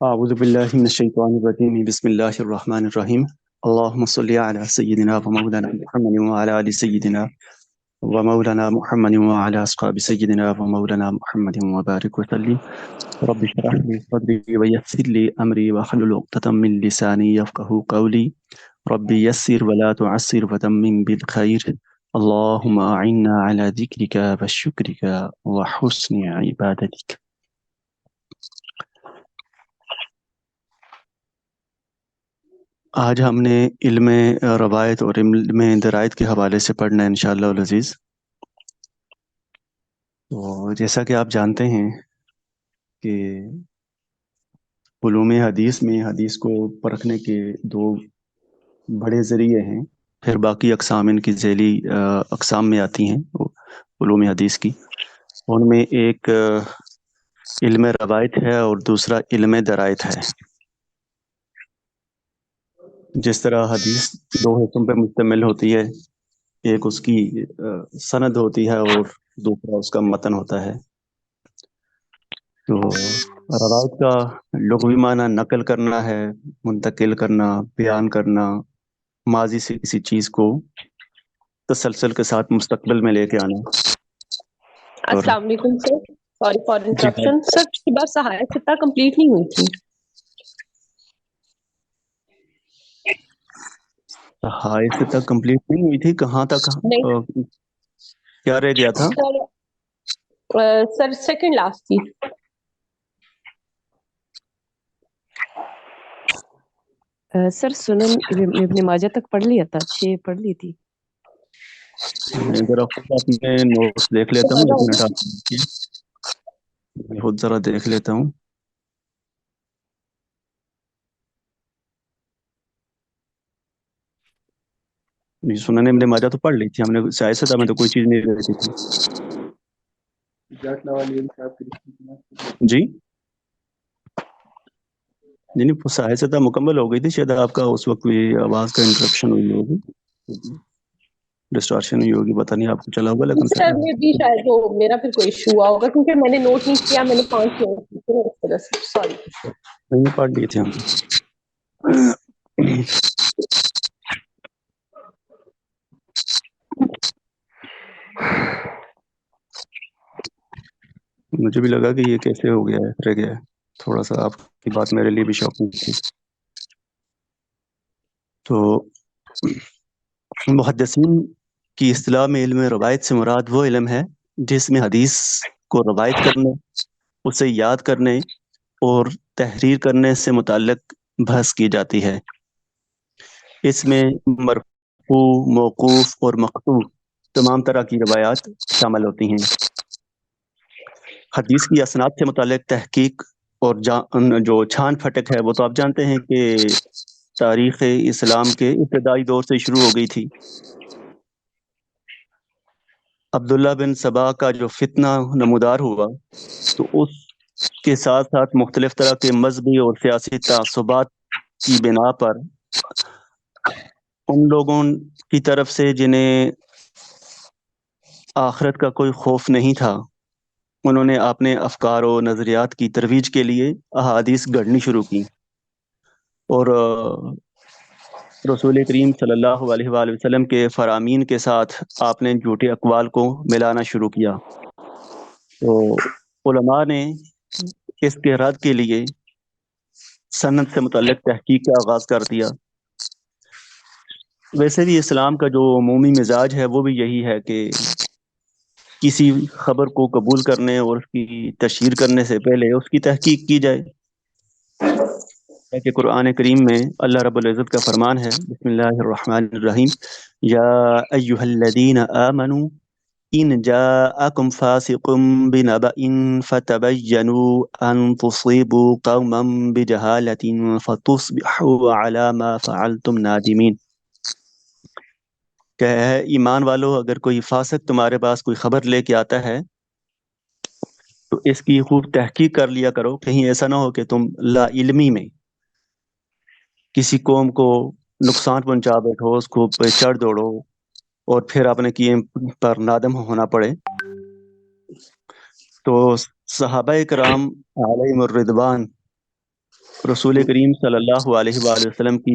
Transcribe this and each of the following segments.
أعوذ بالله من الشيطان الرجيم بسم الله الرحمن الرحيم اللهم صل على سيدنا ومولانا محمد وعلى آل سيدنا ومولانا محمد وعلى أصحاب سيدنا ومولانا محمد وبارك وسلم رب اشرح لي صدري ويسر لي أمري واحلل عقدة من لساني يفقهوا قولي رب يسر ولا تعسر وتمم بالخير اللهم أعنا على ذكرك وشكرك وحسن عبادتك. آج ہم نے علم روایت اور علم درائت کے حوالے سے پڑھنا ہے انشاءاللہ العزیز. تو جیسا کہ آپ جانتے ہیں کہ علوم حدیث میں حدیث کو پرکھنے کے دو بڑے ذریعے ہیں، پھر باقی اقسام ان کی ذیلی اقسام میں آتی ہیں علوم حدیث کی. ان میں ایک علم روایت ہے اور دوسرا علم درائت ہے. جس طرح حدیث دو حصوں پہ مشتمل ہوتی ہے، ایک اس کی سند ہوتی ہے اور دوسرا اس کا متن ہوتا ہے. تو روایت کا لغوی معنی نقل کرنا ہے، منتقل کرنا، بیان کرنا، ماضی سے کسی چیز کو تسلسل کے ساتھ مستقبل میں لے کے آنا. السلام علیکم سر، سوری فار جی انٹرپشن. سر کی بات سہایت ستا کمپلیٹ نہیں ہوئی تھی. ہائی سے تک کمپلیٹ نہیں ہوئی تھی، کہاں تک کیا رہ گیا تھا؟ سر سیکنڈ لاسٹ تھی. سر سنن ابن ماجہ تک پڑھ لیا تھا، 6 پڑھ لی تھی. ذرا خود اپنے نوٹس دیکھ لیتا ہوں، ایک منٹ آپ خود ذرا دیکھ لیتا ہوں. سنن ابن ماجہ تو پڑھ لی تھی ہم نے، سیاست میں تو کوئی چیز نہیں رہتی تھی. جی نہیں، سیاست مکمل ہو گئی تھی، شاید آپ کا اس وقت بھی آواز کا انٹرپشن ہوئی ہوگی، ڈسٹارشن ہوئی ہوگی، پتہ نہیں آپ کو چلا ہوگا. لیکن سر میں بھی شاید وہ میرا پھر کوئی ایشو ہوا ہوگا کیونکہ میں نے نوٹ نہیں کیا، میں نے 5 نوٹ کیے اس طرح سے. سوری. نہیں پڑھ لی تھی ہم. مجھے بھی لگا کہ یہ کیسے ہو گیا ہے، رہ گیا ہے. تھوڑا سا آپ کی بات میرے لیے بھی شاکنگ تھی. تو محدثین کی اصطلاح میں علم روایت سے مراد وہ علم ہے جس میں حدیث کو روایت کرنے، اسے یاد کرنے اور تحریر کرنے سے متعلق بحث کی جاتی ہے. اس میں مرفوع، موقوف اور مقطوع تمام طرح کی روایات شامل ہوتی ہیں. حدیث کی اسناد سے متعلق تحقیق اور جو چھان پھٹک ہے وہ تو آپ جانتے ہیں کہ تاریخ اسلام کے ابتدائی دور سے شروع ہو گئی تھی. عبداللہ بن سبا کا جو فتنہ نمودار ہوا تو اس کے ساتھ ساتھ مختلف طرح کے مذہبی اور سیاسی تعصبات کی بنا پر ان لوگوں کی طرف سے جنہیں آخرت کا کوئی خوف نہیں تھا، انہوں نے اپنے افکار و نظریات کی ترویج کے لیے احادیث گھڑنی شروع کی اور رسول کریم صلی اللہ علیہ وآلہ وسلم کے فرامین کے ساتھ آپ نے جھوٹے اقوال کو ملانا شروع کیا. تو علماء نے اس کے رد کے لیے سند سے متعلق تحقیق کا آغاز کر دیا. ویسے بھی اسلام کا جو عمومی مزاج ہے وہ بھی یہی ہے کہ کسی خبر کو قبول کرنے اور اس کی تشہیر کرنے سے پہلے اس کی تحقیق کی جائے. کہ قرآن کریم میں اللہ رب العزت کا فرمان ہے، بسم اللہ الرحمن الرحیم، یا ایہا الذین آمنوا ان جاءکم فاسق بنبأ فتبینوا ان تصیبوا قوما بجہالۃ فتصبحوا علی ما فعلتم نادمین. کہ ہے ایمان والو، اگر کوئی فاسق تمہارے پاس کوئی خبر لے کے آتا ہے تو اس کی خوب تحقیق کر لیا کرو، کہیں ایسا نہ ہو کہ تم لا علمی میں کسی قوم کو نقصان پہنچا بیٹھو، اس کو پہ چڑھ دوڑو اور پھر اپنے کیے پر نادم ہونا پڑے. تو صحابہ کرام علیہم الرضوان رسول کریم صلی اللہ علیہ وآلہ وسلم کی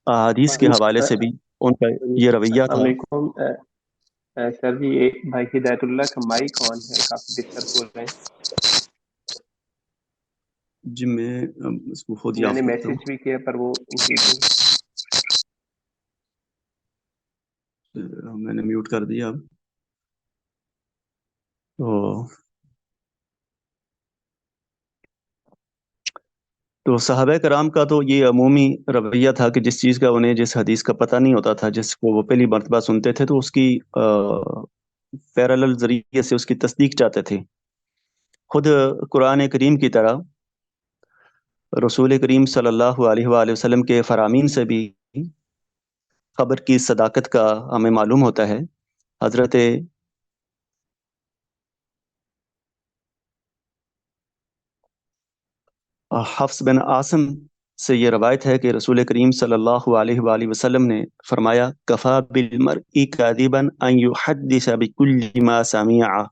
احادیث کے حوالے سے بھی ان کا یہ رویہ السلام تھا۔ علیکم سر جی، ایک بھائی ہدایت اللہ کا مائک آن ہے، کافی ڈسٹرب ہو رہے ہیں۔ جی میں اس کو خود میں نے یافت کرتا ہوں، میسج بھی کیا پر وہ انگیجنگ۔ میں نے میوٹ کر دیا اب۔ تو صحابہ کرام کا تو یہ عمومی رویہ تھا کہ جس چیز کا انہیں جس حدیث کا پتہ نہیں ہوتا تھا، جس کو وہ پہلی مرتبہ سنتے تھے تو اس کی پیرالل ذریعے سے اس کی تصدیق چاہتے تھے۔ خود قرآن کریم کی طرح رسول کریم صلی اللہ علیہ وآلہ وسلم کے فرامین سے بھی خبر کی صداقت کا ہمیں معلوم ہوتا ہے۔ حضرت حفص بن عاصم سے یہ روایت ہے کہ رسول کریم صلی اللہ علیہ وآلہ وسلم نے فرمایا کفا بالمرء کاذبا ان یحدث بکل ما سمع،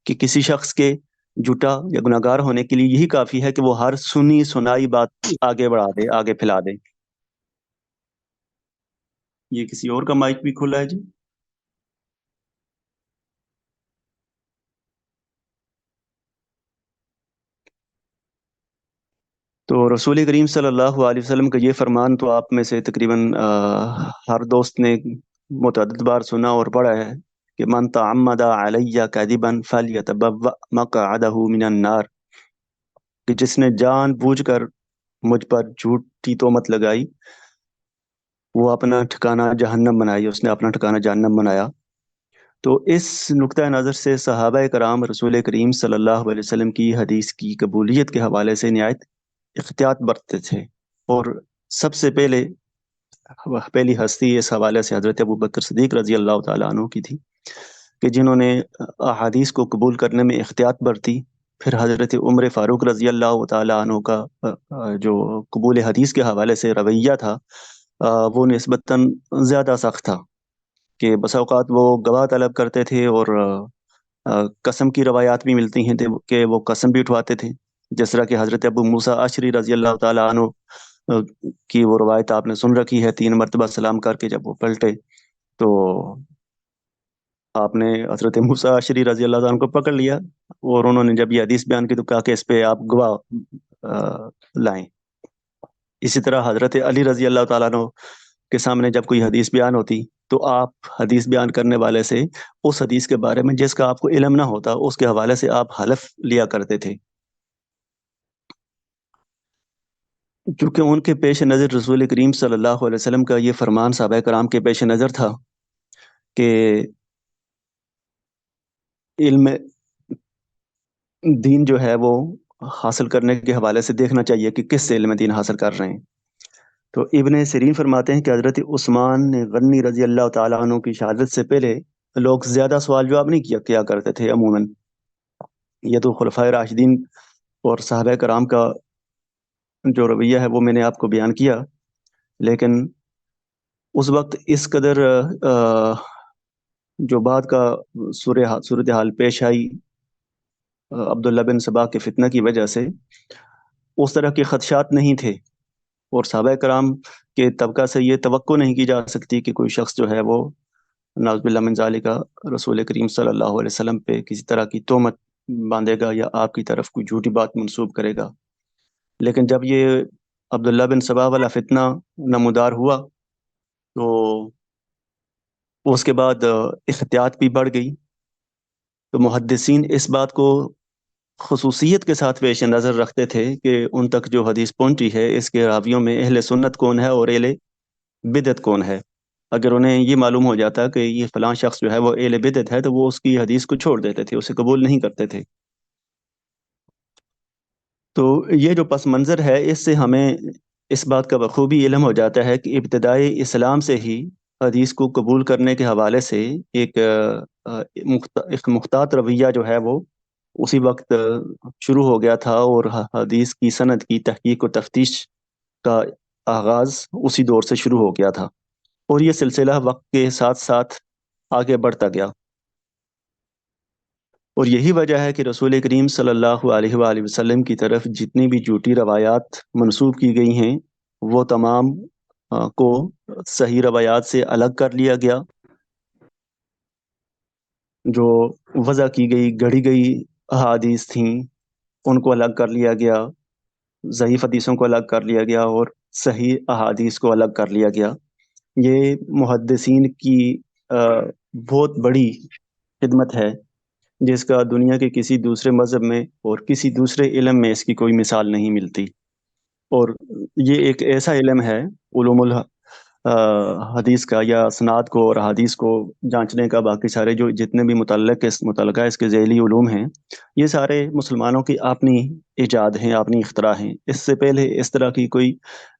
کہ کسی شخص کے جھوٹا یا گناہگار ہونے کے لیے یہی کافی ہے کہ وہ ہر سنی سنائی بات آگے بڑھا دے، آگے پھیلا دے۔ یہ کسی اور کا مائک بھی کھلا ہے جی؟ تو رسول کریم صلی اللہ علیہ وسلم کا یہ فرمان تو آپ میں سے تقریباً ہر دوست نے متعدد بار سنا اور پڑھا ہے کہ من تعمد علی کذبا فلیتبوأ مقعدہ من النار، کہ جس نے جان بوجھ کر مجھ پر جھوٹی تہمت لگائی وہ اپنا ٹھکانہ جہنم بنائی، اس نے اپنا ٹھکانہ جہنم بنایا۔ تو اس نقطہ نظر سے صحابہ کرام رسول کریم صلی اللہ علیہ وسلم کی حدیث کی قبولیت کے حوالے سے نہایت احتیاط برتتے تھے، اور سب سے پہلی ہستی اس حوالے سے حضرت ابوبکر صدیق رضی اللہ تعالیٰ عنہ کی تھی کہ جنہوں نے احادیث کو قبول کرنے میں احتیاط برتی۔ پھر حضرت عمر فاروق رضی اللہ تعالیٰ عنہ کا جو قبول حدیث کے حوالے سے رویہ تھا وہ نسبتاً زیادہ سخت تھا، کہ بسا اوقات وہ گواہ طلب کرتے تھے، اور قسم کی روایات بھی ملتی ہیں کہ وہ قسم بھی اٹھواتے تھے، جس طرح کہ حضرت ابو موسیٰ اشعری رضی اللہ تعالیٰ عنہ کی وہ روایت آپ نے سن رکھی ہے، 3 مرتبہ سلام کر کے جب وہ پلٹے تو آپ نے حضرت موسیٰ اشعری رضی اللہ عنہ کو پکڑ لیا، اور انہوں نے جب یہ حدیث بیان کی تو کہا کہ اس پہ آپ گواہ لائیں۔ اسی طرح حضرت علی رضی اللہ تعالیٰ عنہ کے سامنے جب کوئی حدیث بیان ہوتی تو آپ حدیث بیان کرنے والے سے اس حدیث کے بارے میں جس کا آپ کو علم نہ ہوتا اس کے حوالے سے آپ حلف لیا کرتے تھے، کیونکہ ان کے پیش نظر رسول کریم صلی اللہ علیہ وسلم کا یہ فرمان صحابہ کرام کے پیش نظر تھا کہ علم دین جو ہے وہ حاصل کرنے کے حوالے سے دیکھنا چاہیے کہ کس سے علم دین حاصل کر رہے ہیں۔ تو ابن سیرین فرماتے ہیں کہ حضرت عثمان غنی رضی اللہ تعالیٰ عنہ کی شہادت سے پہلے لوگ زیادہ سوال جواب نہیں کیا کرتے تھے عموماً۔ یہ تو خلفائے راشدین اور صحابہ کرام کا جو رویہ ہے وہ میں نے آپ کو بیان کیا، لیکن اس وقت اس قدر جو بعد کا صورتحال پیش آئی عبداللہ بن سبا کے فتنہ کی وجہ سے، اس طرح کے خدشات نہیں تھے، اور صحابہ کرام کے طبقہ سے یہ توقع نہیں کی جا سکتی کہ کوئی شخص جو ہے وہ نعوذ باللہ من ذالک رسول کریم صلی اللہ علیہ وسلم پہ کسی طرح کی تہمت باندھے گا یا آپ کی طرف کوئی جھوٹی بات منسوب کرے گا۔ لیکن جب یہ عبداللہ بن سبا والا فتنہ نمودار ہوا تو اس کے بعد احتیاط بھی بڑھ گئی، تو محدثین اس بات کو خصوصیت کے ساتھ پیش نظر رکھتے تھے کہ ان تک جو حدیث پہنچی ہے اس کے راویوں میں اہل سنت کون ہے اور اہل بدعت کون ہے۔ اگر انہیں یہ معلوم ہو جاتا کہ یہ فلاں شخص جو ہے وہ اہل بدعت ہے تو وہ اس کی حدیث کو چھوڑ دیتے تھے، اسے قبول نہیں کرتے تھے۔ تو یہ جو پس منظر ہے اس سے ہمیں اس بات کا بخوبی علم ہو جاتا ہے کہ ابتدائی اسلام سے ہی حدیث کو قبول کرنے کے حوالے سے ایک محتاط رویہ جو ہے وہ اسی وقت شروع ہو گیا تھا، اور حدیث کی سند کی تحقیق و تفتیش کا آغاز اسی دور سے شروع ہو گیا تھا، اور یہ سلسلہ وقت کے ساتھ ساتھ آگے بڑھتا گیا۔ اور یہی وجہ ہے کہ رسول کریم صلی اللہ علیہ وآلہ وسلم کی طرف جتنی بھی جھوٹی روایات منسوب کی گئی ہیں وہ تمام کو صحیح روایات سے الگ کر لیا گیا. جو وضع کی گئی گڑھی گئی احادیث تھیں ان کو الگ کر لیا گیا، ضعیف حدیثوں کو الگ کر لیا گیا اور صحیح احادیث کو الگ کر لیا گیا. یہ محدثین کی بہت بڑی خدمت ہے جس کا دنیا کے کسی دوسرے مذہب میں اور کسی دوسرے علم میں اس کی کوئی مثال نہیں ملتی. اور یہ ایک ایسا علم ہے علوم الحدیث کا یا اسناد کو اور حدیث کو جانچنے کا، باقی سارے جو جتنے بھی متعلقہ اس کے ذیلی علوم ہیں یہ سارے مسلمانوں کی اپنی ایجاد ہیں، اپنی اختراع ہیں. اس سے پہلے اس طرح کی کوئی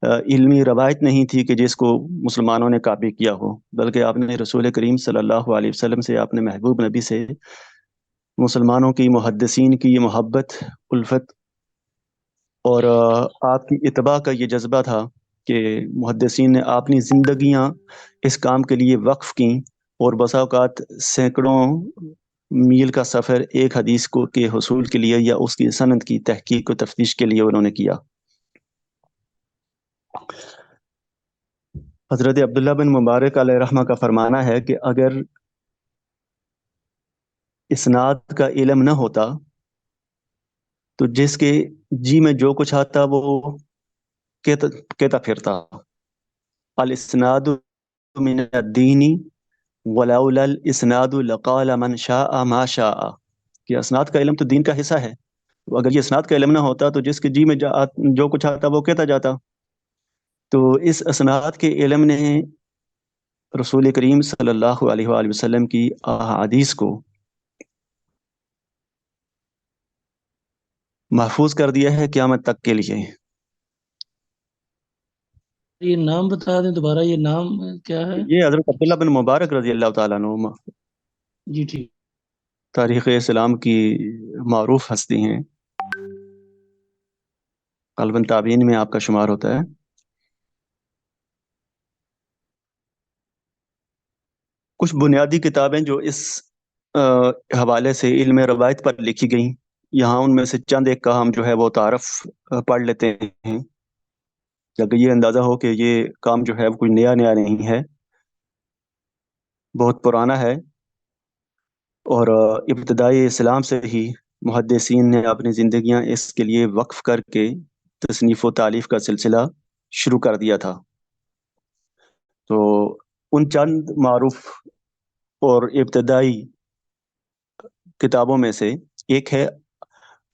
علمی روایت نہیں تھی کہ جس کو مسلمانوں نے کاپی کیا ہو، بلکہ آپ نے رسول کریم صلی اللہ علیہ وسلم سے، آپ نے محبوب نبی سے مسلمانوں کی، محدثین کی محبت، الفت اور آپ کی اتباع کا یہ جذبہ تھا کہ محدثین نے اپنی زندگیاں اس کام کے لیے وقف کیں اور بسا اوقات سینکڑوں میل کا سفر ایک حدیث کو کے حصول کے لیے یا اس کی سند کی تحقیق و تفتیش کے لیے انہوں نے کیا. حضرت عبداللہ بن مبارک علیہ رحمہ کا فرمانا ہے کہ اگر اسناد کا علم نہ ہوتا تو جس کے جی میں جو کچھ آتا وہ کہتا پھرتا. الاسناد من الدین ولولا الاسناد لقال من شاء ما شاء، کہ اسناد کا علم تو دین کا حصہ ہے، اگر یہ اسناد کا علم نہ ہوتا تو جس کے جی میں جو کچھ آتا وہ کہتا جاتا. تو اس اسناد کے علم نے رسول کریم صلی اللہ علیہ وآلہ وسلم کی احادیث کو محفوظ کر دیا ہے قیامت تک کے لیے. یہ نام بتا دیں دوبارہ، یہ نام کیا ہے؟ یہ حضرت عبداللہ بن مبارک رضی اللہ تعالیٰ عنہ جی ٹھیک. تاریخ اسلام کی معروف ہستی ہیں، غالباً تابعین میں آپ کا شمار ہوتا ہے. کچھ بنیادی کتابیں جو اس حوالے سے علم روایت پر لکھی گئیں، یہاں ان میں سے چند ایک کا ہم جو ہے وہ تعارف پڑھ لیتے ہیں تاکہ یہ اندازہ ہو کہ یہ کام جو ہے وہ کوئی نیا نہیں ہے، بہت پرانا ہے. اور ابتدائی اسلام سے ہی محدثین نے اپنی زندگیاں اس کے لیے وقف کر کے تصنیف و تالیف کا سلسلہ شروع کر دیا تھا. تو ان چند معروف اور ابتدائی کتابوں میں سے ایک ہے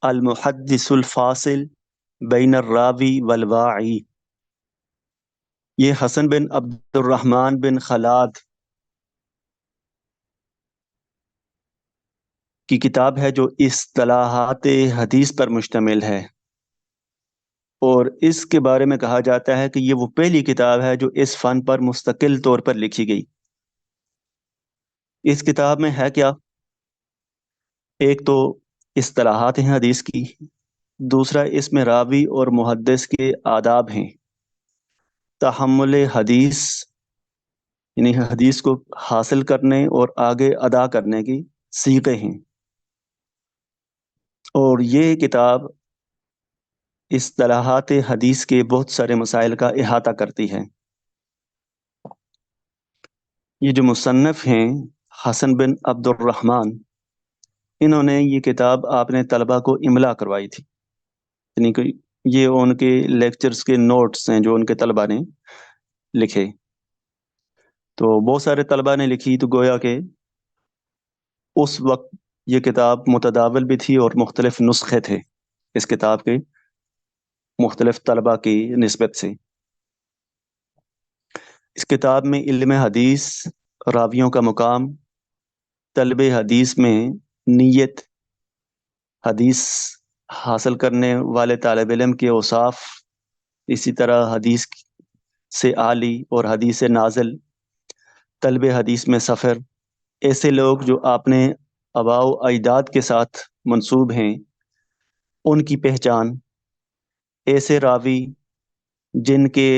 المحدث الفاصل بین الراوی والواعی. یہ حسن بن عبد الرحمن بن خلاد کی کتاب ہے جو اصطلاحات حدیث پر مشتمل ہے، اور اس کے بارے میں کہا جاتا ہے کہ یہ وہ پہلی کتاب ہے جو اس فن پر مستقل طور پر لکھی گئی. اس کتاب میں ہے کیا؟ ایک تو اصطلاحات ہیں حدیث کی، دوسرا اس میں راوی اور محدث کے آداب ہیں، تحمل حدیث یعنی حدیث کو حاصل کرنے اور آگے ادا کرنے کی سیغے ہیں. اور یہ کتاب اصطلاحات حدیث کے بہت سارے مسائل کا احاطہ کرتی ہے. یہ جو مصنف ہیں حسن بن عبد الرحمن، انہوں نے یہ کتاب آپ نے طلبہ کو املا کروائی تھی، یعنی کہ یہ ان کے لیکچرز کے نوٹس ہیں جو ان کے طلبہ نے لکھے. تو بہت سارے طلبہ نے لکھی، تو گویا کہ اس وقت یہ کتاب متداول بھی تھی اور مختلف نسخے تھے اس کتاب کے مختلف طلبہ کی نسبت سے. اس کتاب میں علم حدیث، راویوں کا مقام، طلب حدیث میں نیت، حدیث حاصل کرنے والے طالب علم کے اوصاف، اسی طرح حدیث سے عالی اور حدیث سے نازل، طلب حدیث میں سفر، ایسے لوگ جو اپنے آباء و اجداد کے ساتھ منسوب ہیں ان کی پہچان، ایسے راوی جن کے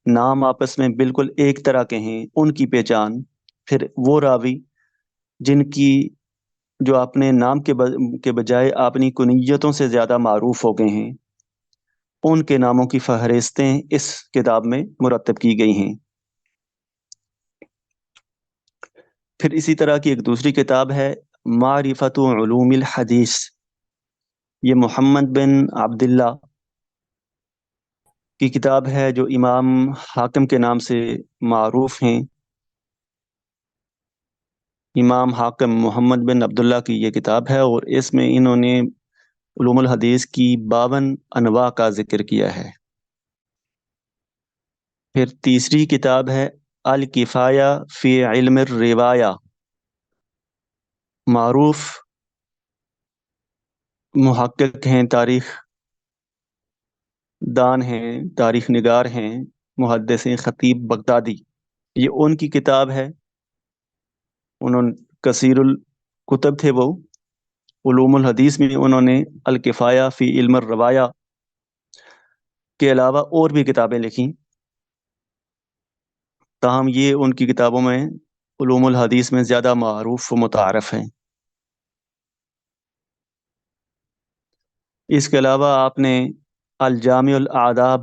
نام آپس میں بالکل ایک طرح کے ہیں ان کی پہچان، پھر وہ راوی جن کی جو اپنے نام کے بجائے اپنی کنیتوں سے زیادہ معروف ہو گئے ہیں، ان کے ناموں کی فہرستیں اس کتاب میں مرتب کی گئی ہیں۔ پھر اسی طرح کی ایک دوسری کتاب ہے معرفت علوم الحدیث، یہ محمد بن عبداللہ کی کتاب ہے، جو امام حاکم کے نام سے معروف ہیں۔ امام حاکم محمد بن عبداللہ کی یہ کتاب ہے، اور اس میں انہوں نے علوم الحدیث کی 52 انواع کا ذکر کیا ہے۔ پھر تیسری کتاب ہے الکفایہ فی علم الروایہ، معروف محقق ہیں، تاریخ دان ہیں، تاریخ نگار ہیں، محدث خطیب بغدادی، یہ ان کی کتاب ہے۔ انہوں کثیر الکتب تھے وہ، علوم الحدیث میں انہوں نے الکفایہ فی علم الروایہ کے علاوہ اور بھی کتابیں لکھیں، تاہم یہ ان کی کتابوں میں علوم الحدیث میں زیادہ معروف و متعارف ہیں۔ اس کے علاوہ آپ نے الجامع الآداب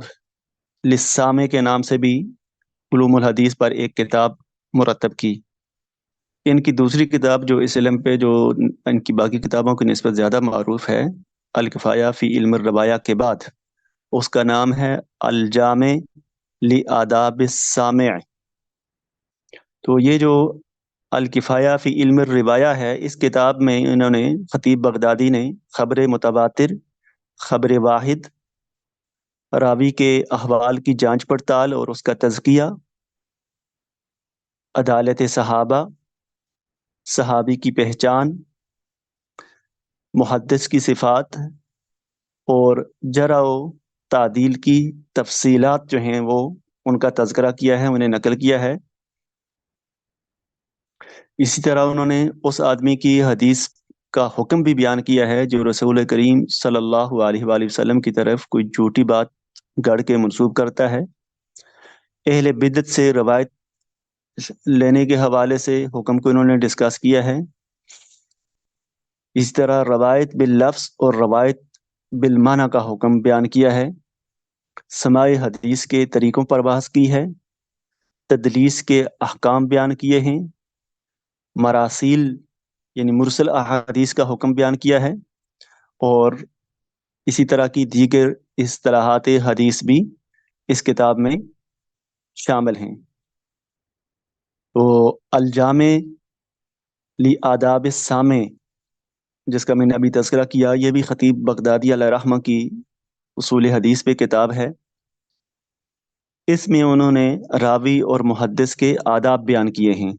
للسامع کے نام سے بھی علوم الحدیث پر ایک کتاب مرتب کی۔ ان کی دوسری کتاب جو اس علم پہ جو ان کی باقی کتابوں کی نسبت زیادہ معروف ہے، الکفایہ فی علم الروایہ کے بعد اس کا نام ہے الجامع لآداب السامع۔ تو یہ جو الکفایہ فی علم الروایہ ہے، اس کتاب میں انہوں نے خطیب بغدادی نے خبر متواتر، خبر واحد، راوی کے احوال کی جانچ پڑتال اور اس کا تزکیہ، عدالت صحابہ، صحابی کی پہچان، محدث کی صفات اور جرح و تعدیل کی تفصیلات جو ہیں وہ ان کا تذکرہ کیا ہے، انہیں نقل کیا ہے۔ اسی طرح انہوں نے اس آدمی کی حدیث کا حکم بھی بیان کیا ہے جو رسول کریم صلی اللہ علیہ وآلہ وسلم کی طرف کوئی جھوٹی بات گڑھ کے منسوب کرتا ہے۔ اہل بدعت سے روایت لینے کے حوالے سے حکم کو انہوں نے ڈسکس کیا ہے۔ اسی طرح روایت باللفظ اور روایت بالمعنی کا حکم بیان کیا ہے۔ سماع حدیث کے طریقوں پر بحث کی ہے، تدلیس کے احکام بیان کیے ہیں، مراسیل یعنی مرسل احادیث کا حکم بیان کیا ہے، اور اسی طرح کی دیگر اصطلاحات حدیث بھی اس کتاب میں شامل ہیں۔ تو الجامع لآداب السامع جس کا میں نے ابھی تذکرہ کیا، یہ بھی خطیب بغدادی علیہ رحمہ کی اصول حدیث پہ کتاب ہے۔ اس میں انہوں نے راوی اور محدث کے آداب بیان کیے ہیں۔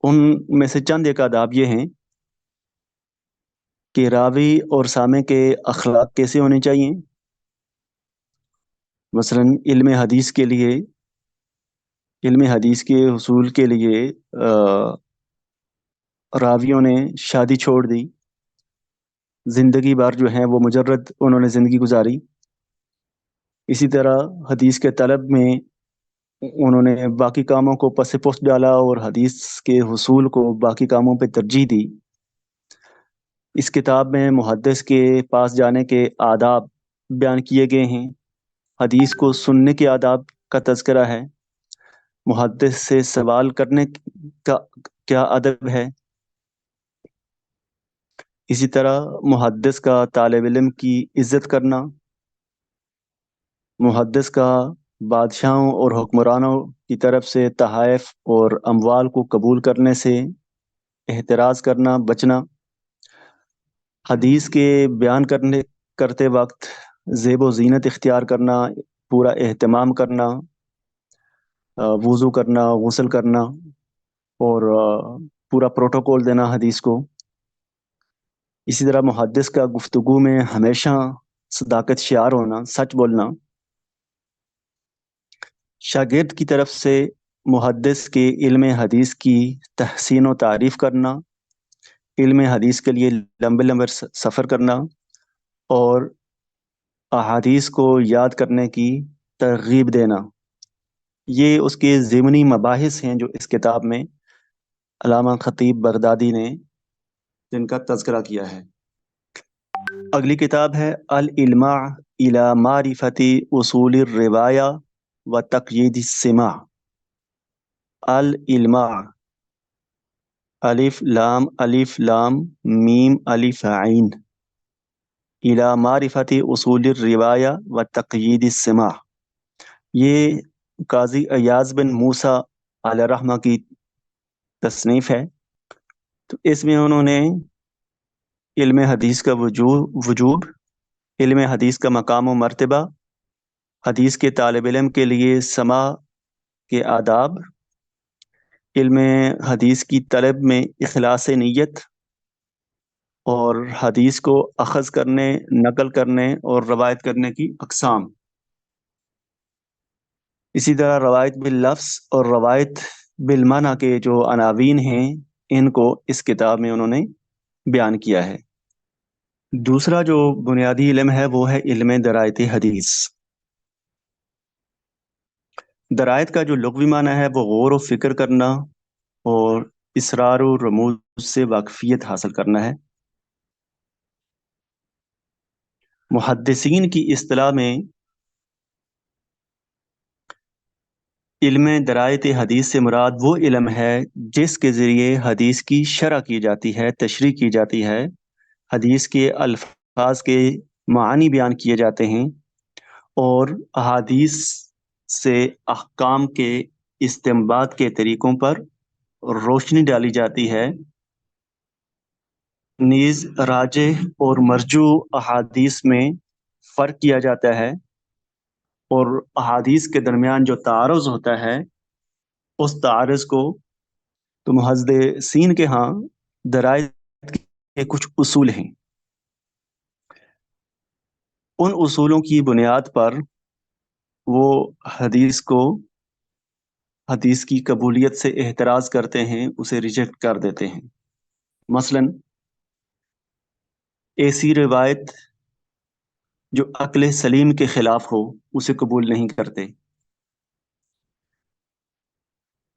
ان میں سے چند ایک آداب یہ ہیں کہ راوی اور سامع کے اخلاق کیسے ہونے چاہیے۔ مثلا علم حدیث کے لیے، علم حدیث کے حصول کے لیے راویوں نے شادی چھوڑ دی، زندگی بھر جو ہیں وہ مجرد انہوں نے زندگی گزاری۔ اسی طرح حدیث کے طلب میں انہوں نے باقی کاموں کو پس پشت ڈالا اور حدیث کے حصول کو باقی کاموں پہ ترجیح دی۔ اس کتاب میں محدث کے پاس جانے کے آداب بیان کیے گئے ہیں، حدیث کو سننے کے آداب کا تذکرہ ہے، محدث سے سوال کرنے کا کیا ادب ہے، اسی طرح محدث کا طالب علم کی عزت کرنا، محدث کا بادشاہوں اور حکمرانوں کی طرف سے تحائف اور اموال کو قبول کرنے سے احتراز کرنا، بچنا، حدیث کے بیان کرتے وقت زیب و زینت اختیار کرنا، پورا اہتمام کرنا، وضو کرنا، غسل کرنا اور پورا پروٹوکول دینا حدیث کو۔ اسی طرح محدث کا گفتگو میں ہمیشہ صداقت شعار ہونا، سچ بولنا، شاگرد کی طرف سے محدث کے علم حدیث کی تحسین و تعریف کرنا، علم حدیث کے لیے لمبے لمبے سفر کرنا اور احادیث کو یاد کرنے کی ترغیب دینا، یہ اس کے ضمنی مباحث ہیں جو اس کتاب میں علامہ خطیب بغدادی نے جن کا تذکرہ کیا ہے۔ اگلی کتاب ہے العلماء الی معرفت اصول الروایہ و تقیید السماع۔ العلماء الف لام میم الف عین الی معرفت اصول الروایہ و تقیید السماع۔ یہ قاضی ایاز بن موسیٰ علیہ رحمہ کی تصنیف ہے۔ تو اس میں انہوں نے علم حدیث کا وجوب، علم حدیث کا مقام و مرتبہ، حدیث کے طالب علم کے لیے سماع کے آداب، علم حدیث کی طلب میں اخلاص نیت، اور حدیث کو اخذ کرنے، نقل کرنے اور روایت کرنے کی اقسام، اسی طرح روایت باللفظ اور روایت بالمعنی کے جو عناوین ہیں ان کو اس کتاب میں انہوں نے بیان کیا ہے۔ دوسرا جو بنیادی علم ہے وہ ہے علم درایت حدیث۔ درایت کا جو لغوی معنی ہے وہ غور و فکر کرنا اور اسرار و رموز سے واقفیت حاصل کرنا ہے۔ محدثین کی اصطلاح میں علم درایت حدیث سے مراد وہ علم ہے جس کے ذریعے حدیث کی شرح کی جاتی ہے، تشریح کی جاتی ہے، حدیث کے الفاظ کے معانی بیان کیے جاتے ہیں، اور احادیث سے احکام کے استنباط کے طریقوں پر روشنی ڈالی جاتی ہے، نیز راجح اور مرجوح احادیث میں فرق کیا جاتا ہے، اور احادیث کے درمیان جو تعارض ہوتا ہے اس تعارض کو تو محدثین کے ہاں درایت کے کچھ اصول ہیں، ان اصولوں کی بنیاد پر وہ حدیث کی قبولیت سے احتراز کرتے ہیں، اسے ریجیکٹ کر دیتے ہیں۔ مثلا ایسی روایت جو عقل سلیم کے خلاف ہو اسے قبول نہیں کرتے،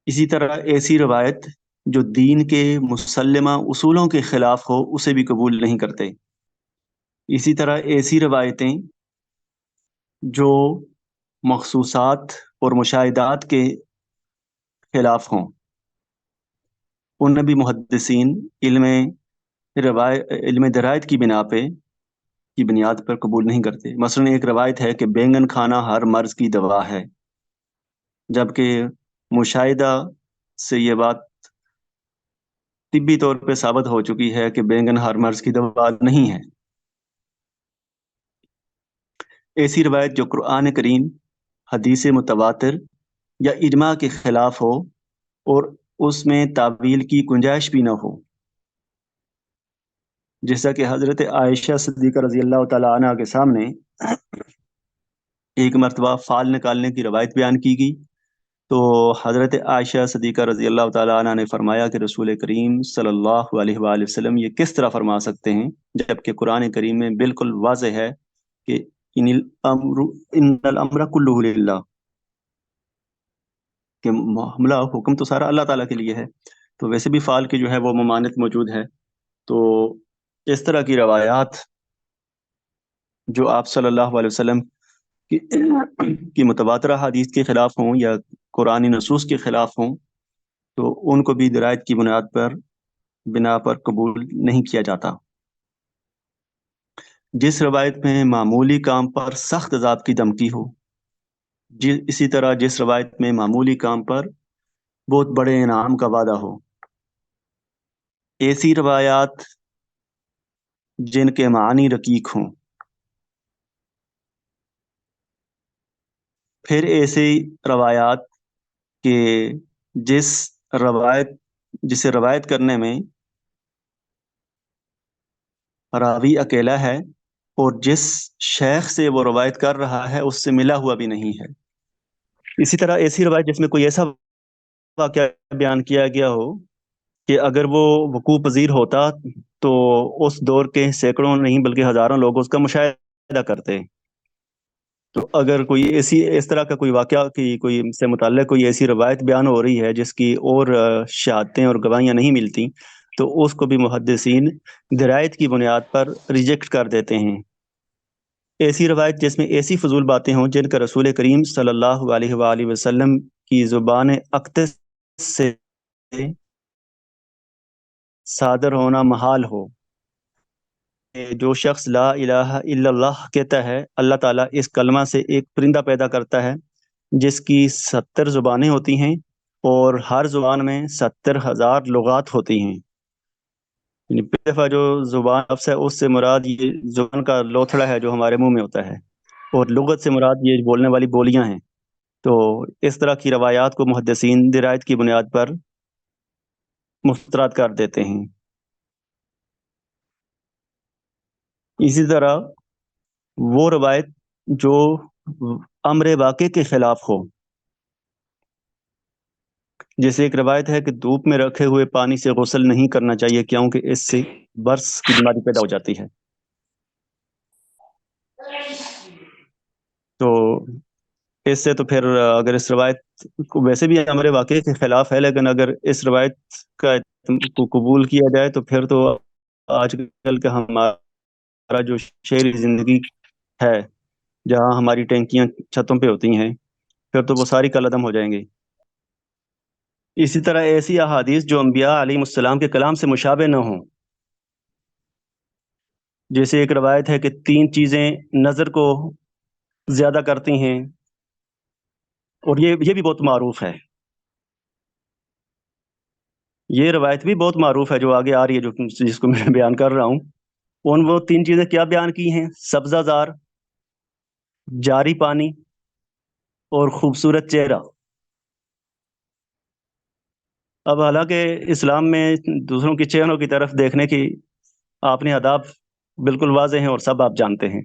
اسی طرح ایسی روایت جو دین کے مسلمہ اصولوں کے خلاف ہو اسے بھی قبول نہیں کرتے، اسی طرح ایسی روایتیں جو مخصوصات اور مشاہدات کے خلاف ہوں ان بھی محدثین علم درایت کی بنیاد پر قبول نہیں کرتے۔ مثلا ایک روایت ہے کہ بینگن کھانا ہر مرض کی دوا ہے، جبکہ مشاہدہ سے یہ بات طبی طور پہ ثابت ہو چکی ہے کہ بینگن ہر مرض کی دوا نہیں ہے۔ ایسی روایت جو قرآن کریم، حدیث متواتر یا اجماع کے خلاف ہو اور اس میں تعویل کی گنجائش بھی نہ ہو، جیسا کہ حضرت عائشہ صدیقہ رضی اللہ تعالیٰ عنہ کے سامنے ایک مرتبہ فال نکالنے کی روایت بیان کی گئی، تو حضرت عائشہ صدیقہ رضی اللہ تعالیٰ عنہ نے فرمایا کہ رسول کریم صلی اللہ علیہ وآلہ وسلم یہ کس طرح فرما سکتے ہیں جبکہ قرآن کریم میں بالکل واضح ہے کہ ان الامر کلہ للہ، کہ معاملہ حکم تو سارا اللہ تعالیٰ کے لیے ہے۔ تو ویسے بھی فال کی جو ہے وہ ممانعت موجود ہے، تو اس طرح کی روایات جو آپ صلی اللہ علیہ وسلم کی متواترہ حدیث کے خلاف ہوں یا قرآنی نصوص کے خلاف ہوں تو ان کو بھی درایت کی بنا پر قبول نہیں کیا جاتا۔ جس روایت میں معمولی کام پر سخت عذاب کی دھمکی ہو، اسی طرح جس روایت میں معمولی کام پر بہت بڑے انعام کا وعدہ ہو، ایسی روایات جن کے معانی رقیق ہوں، پھر ایسی روایات کہ جسے روایت کرنے میں راوی اکیلا ہے اور جس شیخ سے وہ روایت کر رہا ہے اس سے ملا ہوا بھی نہیں ہے۔ اسی طرح ایسی روایت جس میں کوئی ایسا واقعہ بیان کیا گیا ہو کہ اگر وہ وقوع پذیر ہوتا تو اس دور کے سینکڑوں نہیں بلکہ ہزاروں لوگ اس کا مشاہدہ کرتے۔ تو اگر کوئی اس طرح کا کوئی واقعہ کی کوئی سے متعلق کوئی ایسی روایت بیان ہو رہی ہے جس کی اور شہادتیں اور گواہیاں نہیں ملتی، تو اس کو بھی محدثین درایت کی بنیاد پر ریجیکٹ کر دیتے ہیں۔ ایسی روایت جس میں ایسی فضول باتیں ہوں جن کا رسول کریم صلی اللہ علیہ وآلہ وسلم کی زبان اقدس سے صادر ہونا محال ہو۔ جو شخص لا الہ الا اللہ کہتا ہے، اللہ تعالیٰ اس کلمہ سے ایک پرندہ پیدا کرتا ہے جس کی 70 زبانیں ہوتی ہیں اور ہر زبان میں 70,000 لغات ہوتی ہیں۔ یعنی بے دفعہ جو زبان لفظ ہے اس سے مراد یہ زبان کا لوتھڑا ہے جو ہمارے منہ میں ہوتا ہے، اور لغت سے مراد یہ بولنے والی بولیاں ہیں۔ تو اس طرح کی روایات کو محدثین درایت کی بنیاد پر مسترد کر دیتے ہیں۔ اسی طرح وہ روایت جو امر واقع کے خلاف ہو، جیسے ایک روایت ہے کہ دھوپ میں رکھے ہوئے پانی سے غسل نہیں کرنا چاہیے کیونکہ اس سے برس کی بیماری پیدا ہو جاتی ہے۔ تو اس سے تو پھر اگر اس روایت کو ویسے بھی امر واقع کے خلاف ہے، لیکن اگر اس روایت کو قبول کیا جائے تو پھر تو آج کل کا ہمارا جو شہری زندگی ہے جہاں ہماری ٹینکیاں چھتوں پہ ہوتی ہیں، پھر تو وہ ساری کالعدم ہو جائیں گے۔ اسی طرح ایسی احادیث جو انبیاء علیہ السلام کے کلام سے مشابہ نہ ہوں، جیسے ایک روایت ہے کہ 3 چیزیں نظر کو زیادہ کرتی ہیں، اور یہ بھی بہت معروف ہے، یہ روایت بھی بہت معروف ہے جو آگے آ رہی ہے، جس کو میں بیان کر رہا ہوں۔ وہ 3 چیزیں کیا بیان کی ہیں؟ سبزہ زار، جاری پانی اور خوبصورت چہرہ۔ اب حالانکہ اسلام میں دوسروں کے چہروں کی طرف دیکھنے کی آپ نے آداب بالکل واضح ہیں اور سب آپ جانتے ہیں،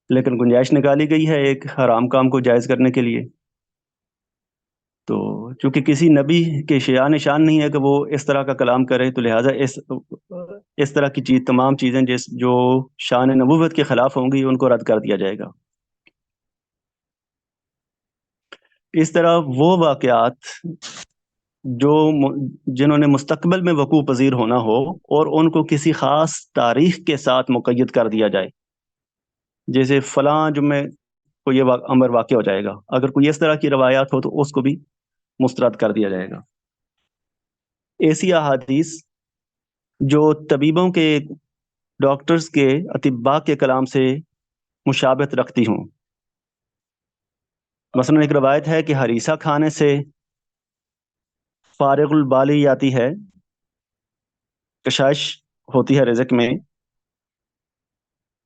لیکن گنجائش نکالی گئی ہے ایک حرام کام کو جائز کرنے کے لیے۔ تو چونکہ کسی نبی کے شایان شان نہیں ہے کہ وہ اس طرح کا کلام کرے، تو لہٰذا اس طرح کی تمام چیزیں جو شان نبوت کے خلاف ہوں گی ان کو رد کر دیا جائے گا۔ اس طرح وہ واقعات جنہوں نے مستقبل میں وقوع پذیر ہونا ہو اور ان کو کسی خاص تاریخ کے ساتھ مقید کر دیا جائے، جیسے فلاں جمعے کو یہ امر واقع ہو جائے گا، اگر کوئی اس طرح کی روایات ہو تو اس کو بھی مسترد کر دیا جائے گا۔ ایسی احادیث جو طبیبوں کے، ڈاکٹرز کے، اطباء کے کلام سے مشابہت رکھتی ہوں، مثلا ایک روایت ہے کہ ہریسہ کھانے سے فارغ البالی آتی ہے، کشائش ہوتی ہے رزق میں۔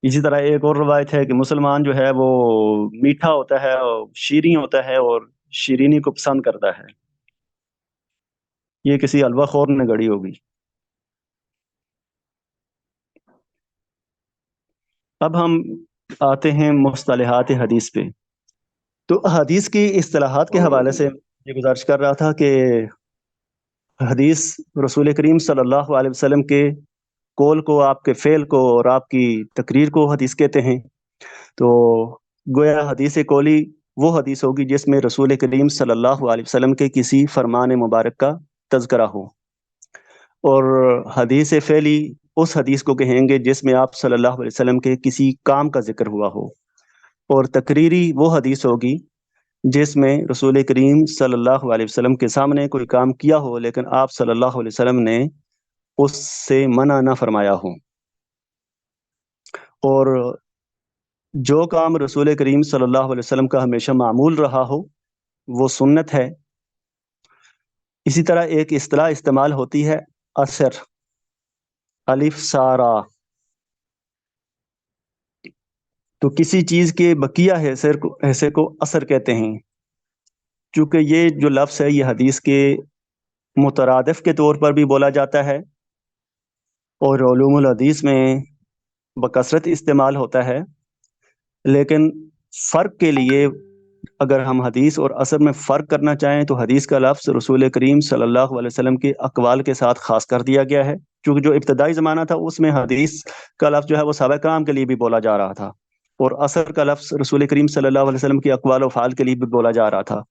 اسی طرح ایک اور روایت ہے کہ مسلمان جو ہے وہ میٹھا ہوتا ہے اور شیریں ہوتا ہے اور شیرینی کو پسند کرتا ہے۔ یہ کسی حلوہ خور نے گڑھی ہوگی۔ اب ہم آتے ہیں مصطلحات حدیث پہ۔ تو حدیث کی اصطلاحات کے حوالے سے یہ گزارش کر رہا تھا کہ حدیث رسول کریم صلی اللہ علیہ وسلم کے قول کو، آپ کے فعل کو اور آپ کی تقریر کو حدیث کہتے ہیں۔ تو گویا حدیث قولی وہ حدیث ہوگی جس میں رسول کریم صلی اللہ علیہ وسلم کے کسی فرمان مبارک کا تذکرہ ہو، اور حدیث فعلی اس حدیث کو کہیں گے جس میں آپ صلی اللہ علیہ وسلم کے کسی کام کا ذکر ہوا ہو، اور تقریری وہ حدیث ہوگی جس میں رسول کریم صلی اللہ علیہ وسلم کے سامنے کوئی کام کیا ہو لیکن آپ صلی اللہ علیہ وسلم نے اس سے منع نہ فرمایا ہو، اور جو کام رسول کریم صلی اللہ علیہ وسلم کا ہمیشہ معمول رہا ہو وہ سنت ہے۔ اسی طرح ایک اصطلاح استعمال ہوتی ہے اثر، الف سارا، تو کسی چیز کے بقیہ حصے کو اثر کہتے ہیں۔ چونکہ یہ جو لفظ ہے یہ حدیث کے مترادف کے طور پر بھی بولا جاتا ہے اور علوم الحدیث میں بکثرت استعمال ہوتا ہے، لیکن فرق کے لیے اگر ہم حدیث اور اثر میں فرق کرنا چاہیں تو حدیث کا لفظ رسول کریم صلی اللہ علیہ وسلم کے اقوال کے ساتھ خاص کر دیا گیا ہے، چونکہ جو ابتدائی زمانہ تھا اس میں حدیث کا لفظ جو ہے وہ صحابہ کرام کے لیے بھی بولا جا رہا تھا، اور اثر کا لفظ رسول کریم صلی اللہ علیہ وسلم کے اقوال و افعال کے لیے بھی بولا جا رہا تھا۔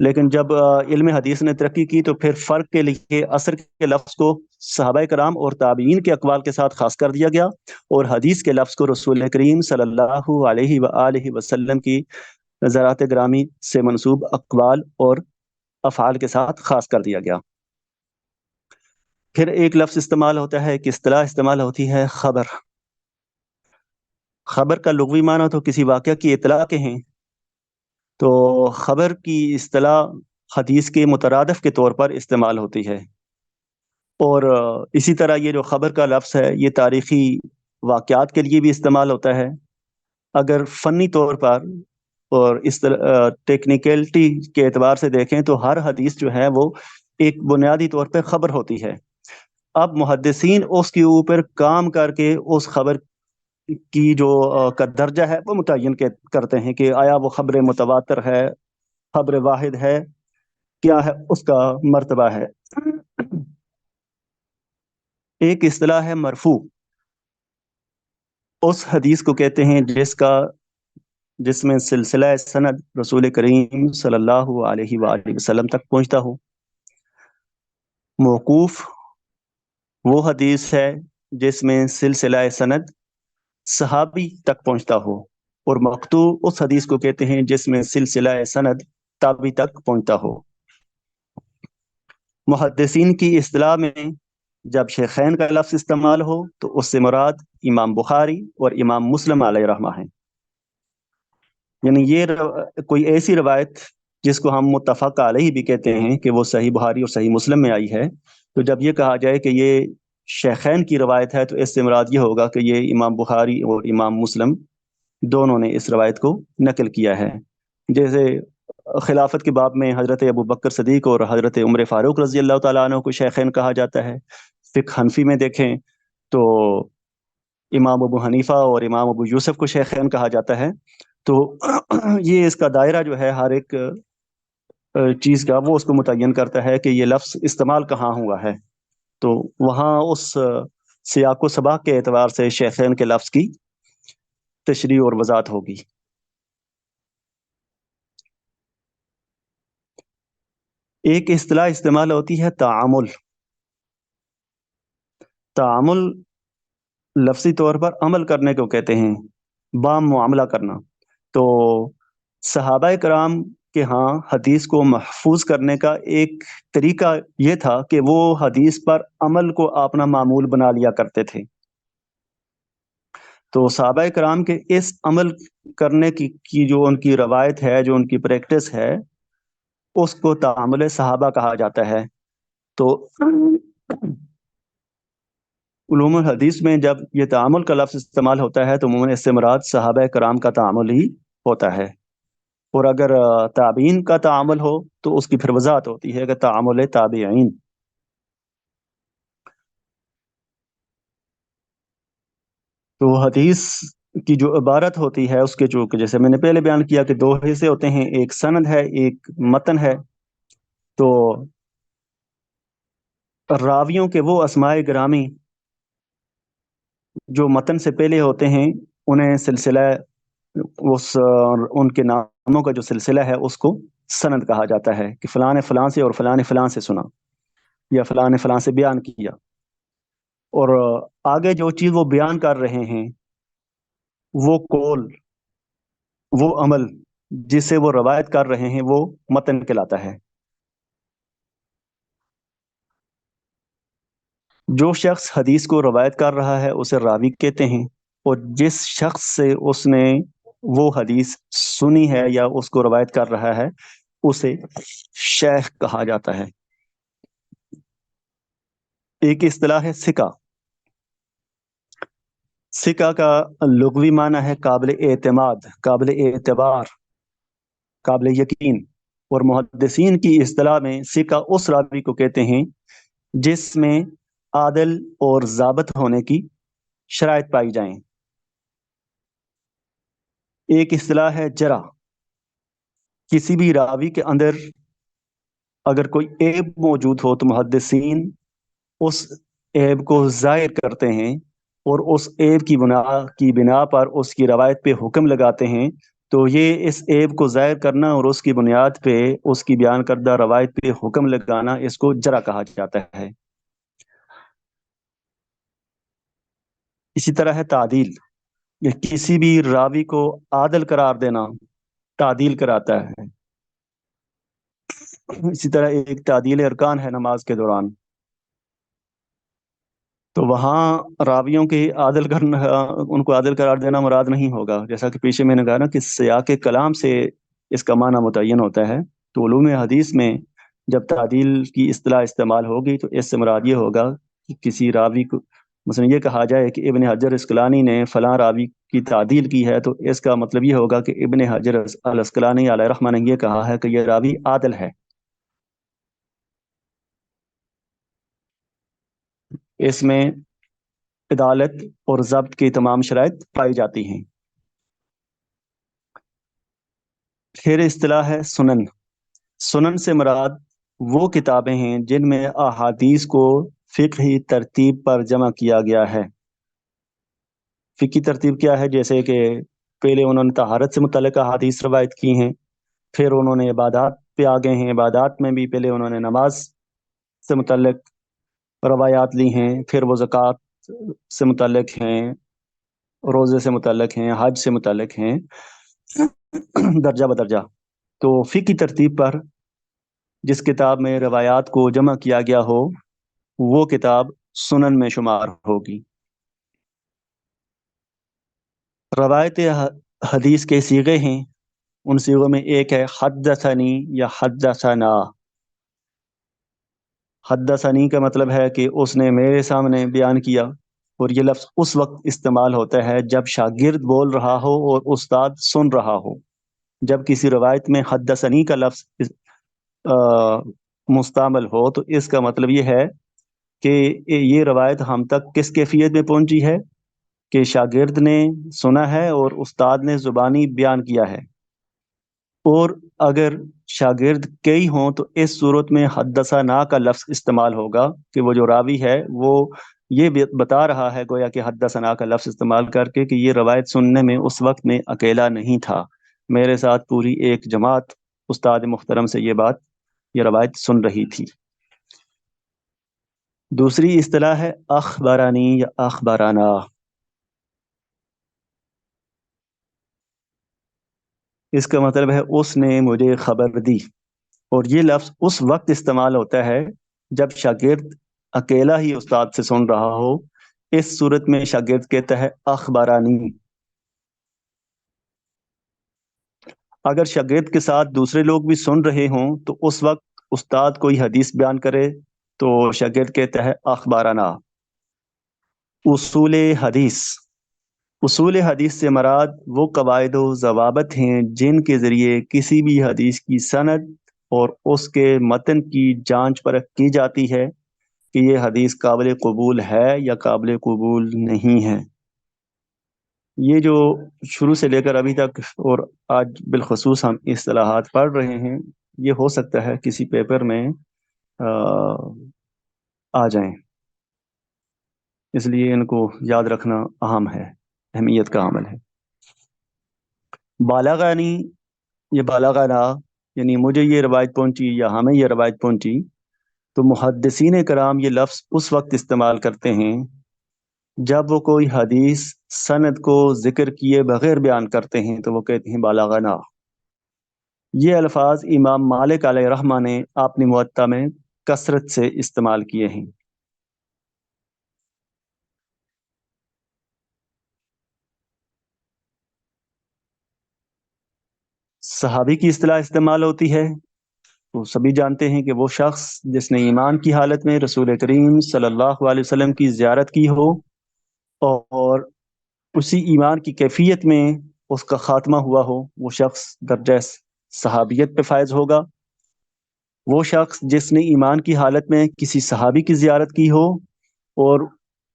لیکن جب علم حدیث نے ترقی کی تو پھر فرق کے لیے عصر کے لفظ کو صحابہ کرام اور تابعین کے اقوال کے ساتھ خاص کر دیا گیا، اور حدیث کے لفظ کو رسول کریم صلی اللہ علیہ وآلہ وسلم کی ذرات گرامی سے منسوب اقوال اور افعال کے ساتھ خاص کر دیا گیا۔ پھر ایک لفظ استعمال ہوتا ہے، ایک اصطلاح استعمال ہوتی ہے خبر۔ خبر کا لغوی معنی تو کسی واقعہ کی اطلاع کے ہیں، تو خبر کی اصطلاح حدیث کے مترادف کے طور پر استعمال ہوتی ہے، اور اسی طرح یہ جو خبر کا لفظ ہے یہ تاریخی واقعات کے لیے بھی استعمال ہوتا ہے۔ اگر فنی طور پر اور اس ٹیکنیکلٹی کے اعتبار سے دیکھیں تو ہر حدیث جو ہے وہ ایک بنیادی طور پہ خبر ہوتی ہے۔ اب محدثین اس کے اوپر کام کر کے اس خبر کی جو کا درجہ ہے وہ متعین کرتے ہیں کہ آیا وہ خبر متواتر ہے، خبر واحد ہے، کیا ہے اس کا مرتبہ ہے۔ ایک اصطلاح ہے مرفوع۔ اس حدیث کو کہتے ہیں جس میں سلسلہ سند رسول کریم صلی اللہ علیہ وآلہ وسلم تک پہنچتا ہو۔ موقوف وہ حدیث ہے جس میں سلسلہ سند صحابی تک پہنچتا ہو، اور مقطوع اس حدیث کو کہتے ہیں جس میں سلسلہ سند تابعی تک پہنچتا ہو۔ محدثین کی اصطلاح میں جب شیخین کا لفظ استعمال ہو تو اس سے مراد امام بخاری اور امام مسلم علیہ رحمہ ہیں، یعنی یہ کوئی ایسی روایت جس کو ہم متفق علیہ بھی کہتے ہیں کہ وہ صحیح بخاری اور صحیح مسلم میں آئی ہے، تو جب یہ کہا جائے کہ یہ شیخین کی روایت ہے تو اس سے مراد یہ ہوگا کہ یہ امام بخاری اور امام مسلم دونوں نے اس روایت کو نقل کیا ہے۔ جیسے خلافت کے باب میں حضرت ابو بکر صدیق اور حضرت عمر فاروق رضی اللہ تعالیٰ عنہ کو شیخین کہا جاتا ہے۔ فقہ حنفی میں دیکھیں تو امام ابو حنیفہ اور امام ابو یوسف کو شیخین کہا جاتا ہے۔ تو یہ اس کا دائرہ جو ہے ہر ایک چیز کا وہ اس کو متعین کرتا ہے کہ یہ لفظ استعمال کہاں ہوا ہے، تو وہاں اس سیاق و سباق کے اعتبار سے شیخین کے لفظ کی تشریح اور وضاحت ہوگی۔ ایک اصطلاح استعمال ہوتی ہے تعامل۔ تعامل لفظی طور پر عمل کرنے کو کہتے ہیں، بام معاملہ کرنا۔ تو صحابہ کرام کے ہاں حدیث کو محفوظ کرنے کا ایک طریقہ یہ تھا کہ وہ حدیث پر عمل کو اپنا معمول بنا لیا کرتے تھے۔ تو صحابہ کرام کے اس عمل کرنے کی جو ان کی روایت ہے، جو ان کی پریکٹس ہے، اس کو تعامل صحابہ کہا جاتا ہے۔ تو علوم الحدیث میں جب یہ تعامل کا لفظ استعمال ہوتا ہے تو عموماً اس سے مراد صحابہ کرام کا تعامل ہی ہوتا ہے، اور اگر تابعین کا تعامل ہو تو اس کی پھر وضاحت ہوتی ہے کہ تعامل تابعین۔ تو حدیث کی جو عبارت ہوتی ہے اس کے جو جیسے میں نے پہلے بیان کیا کہ دو حصے ہوتے ہیں، ایک سند ہے، ایک متن ہے۔ تو راویوں کے وہ اسماء گرامی جو متن سے پہلے ہوتے ہیں انہیں سلسلہ ان کے ناموں کا جو سلسلہ ہے اس کو سند کہا جاتا ہے، کہ فلاں نے فلاں سے اور فلاں نے فلاں سے سنا، یا فلاں نے فلاں سے بیان کیا، اور آگے جو چیز وہ بیان کر رہے ہیں وہ قول، وہ عمل جس سے وہ روایت کر رہے ہیں وہ متن کہلاتا ہے۔ جو شخص حدیث کو روایت کر رہا ہے اسے راوی کہتے ہیں، اور جس شخص سے اس نے وہ حدیث سنی ہے یا اس کو روایت کر رہا ہے اسے شیخ کہا جاتا ہے۔ ایک اصطلاح ہے ثقہ۔ ثقہ کا لغوی معنی ہے قابل اعتماد، قابل اعتبار، قابل یقین، اور محدثین کی اصطلاح میں ثقہ اس راوی کو کہتے ہیں جس میں عادل اور ضابط ہونے کی شرائط پائی جائیں۔ ایک اصطلاح ہے جرح۔ کسی بھی راوی کے اندر اگر کوئی عیب موجود ہو تو محدثین اس عیب کو ظاہر کرتے ہیں اور اس عیب کی بنا پر اس کی روایت پہ حکم لگاتے ہیں تو یہ اس عیب کو ظاہر کرنا اور اس کی بنیاد پہ اس کی بیان کردہ روایت پہ حکم لگانا، اس کو جرح کہا جاتا ہے۔ اسی طرح ہے تعدیل، یہ کسی بھی راوی کو عادل قرار دینا تعدیل کراتا ہے۔ اسی طرح ایک تعدیل ارکان ہے نماز کے دوران، تو وہاں راویوں کے عادل کرنا، ان کو عادل قرار دینا مراد نہیں ہوگا، جیسا کہ پیچھے میں نے کہا نا کہ سیاق کلام سے اس کا معنی متعین ہوتا ہے۔ تو علوم حدیث میں جب تعدیل کی اصطلاح استعمال ہوگی تو اس سے مراد یہ ہوگا کہ کسی راوی کو، مثلا یہ کہا جائے کہ ابن حجر اسقلانی نے فلاں راوی کی تعدیل کی ہے، تو اس کا مطلب یہ ہوگا کہ ابن حجر الاسقلانی علیہ رحمہ نے یہ کہا ہے کہ یہ راوی عادل ہے۔ اس میں عدالت اور ضبط کی تمام شرائط پائی جاتی ہیں۔ پھر اصطلاح ہے سنن۔ سنن سے مراد وہ کتابیں ہیں جن میں احادیث کو فقہی ترتیب پر جمع کیا گیا ہے۔ فقہی ترتیب کیا ہے؟ جیسے کہ پہلے انہوں نے طہارت سے متعلق احادیث روایت کی ہیں، پھر انہوں نے عبادات پہ آ گئے ہیں، عبادات میں بھی پہلے انہوں نے نماز سے متعلق روایات لی ہیں، پھر وہ زکوٰۃ سے متعلق ہیں، روزے سے متعلق ہیں، حج سے متعلق ہیں، درجہ بدرجہ۔ تو فقہی ترتیب پر جس کتاب میں روایات کو جمع کیا گیا ہو وہ کتاب سنن میں شمار ہوگی۔ روایت حدیث کے صیغے ہیں، ان صیغوں میں ایک ہے حدثنی یا حدثنا۔ حدثنی کا مطلب ہے کہ اس نے میرے سامنے بیان کیا، اور یہ لفظ اس وقت استعمال ہوتا ہے جب شاگرد بول رہا ہو اور استاد سن رہا ہو۔ جب کسی روایت میں حدثنی کا لفظ مستعمل ہو تو اس کا مطلب یہ ہے کہ یہ روایت ہم تک کس کیفیت میں پہنچی ہے کہ شاگرد نے سنا ہے اور استاد نے زبانی بیان کیا ہے۔ اور اگر شاگرد کئی ہوں تو اس صورت میں حدثنا کا لفظ استعمال ہوگا کہ وہ جو راوی ہے وہ یہ بتا رہا ہے گویا کہ حدثنا کا لفظ استعمال کر کے کہ یہ روایت سننے میں اس وقت میں اکیلا نہیں تھا، میرے ساتھ پوری ایک جماعت استاد محترم سے یہ روایت سن رہی تھی۔ دوسری اصطلاح ہے اخبرانی یا اخبرانا۔ اس کا مطلب ہے اس نے مجھے خبر دی، اور یہ لفظ اس وقت استعمال ہوتا ہے جب شاگرد اکیلا ہی استاد سے سن رہا ہو۔ اس صورت میں شاگرد کہتا ہے اخبرانی۔ اگر شاگرد کے ساتھ دوسرے لوگ بھی سن رہے ہوں تو اس وقت استاد کوئی حدیث بیان کرے تو شاگرد کہتا ہے اخبارنا۔ اصول حدیث۔ اصول حدیث سے مراد وہ قواعد و ضوابط ہیں جن کے ذریعے کسی بھی حدیث کی سند اور اس کے متن کی جانچ پرکھ کی جاتی ہے کہ یہ حدیث قابل قبول ہے یا قابل قبول نہیں ہے۔ یہ جو شروع سے لے کر ابھی تک اور آج بالخصوص ہم اصطلاحات پڑھ رہے ہیں، یہ ہو سکتا ہے کسی پیپر میں آ جائیں، اس لیے ان کو یاد رکھنا اہم ہے، اہمیت کا عمل ہے۔ بالغانی، یہ بالغنا یعنی مجھے یہ روایت پہنچی یا ہمیں یہ روایت پہنچی، تو محدثین کرام یہ لفظ اس وقت استعمال کرتے ہیں جب وہ کوئی حدیث سند کو ذکر کیے بغیر بیان کرتے ہیں تو وہ کہتے ہیں بالغنا۔ یہ الفاظ امام مالک علیہ رحمہ نے اپنی موطا میں کثرت سے استعمال کیے ہیں۔ صحابی کی اصطلاح استعمال ہوتی ہے، تو سبھی جانتے ہیں کہ وہ شخص جس نے ایمان کی حالت میں رسول کریم صلی اللہ علیہ وسلم کی زیارت کی ہو اور اسی ایمان کی کیفیت میں اس کا خاتمہ ہوا ہو، وہ شخص درجہ صحابیت پہ فائز ہوگا۔ وہ شخص جس نے ایمان کی حالت میں کسی صحابی کی زیارت کی ہو اور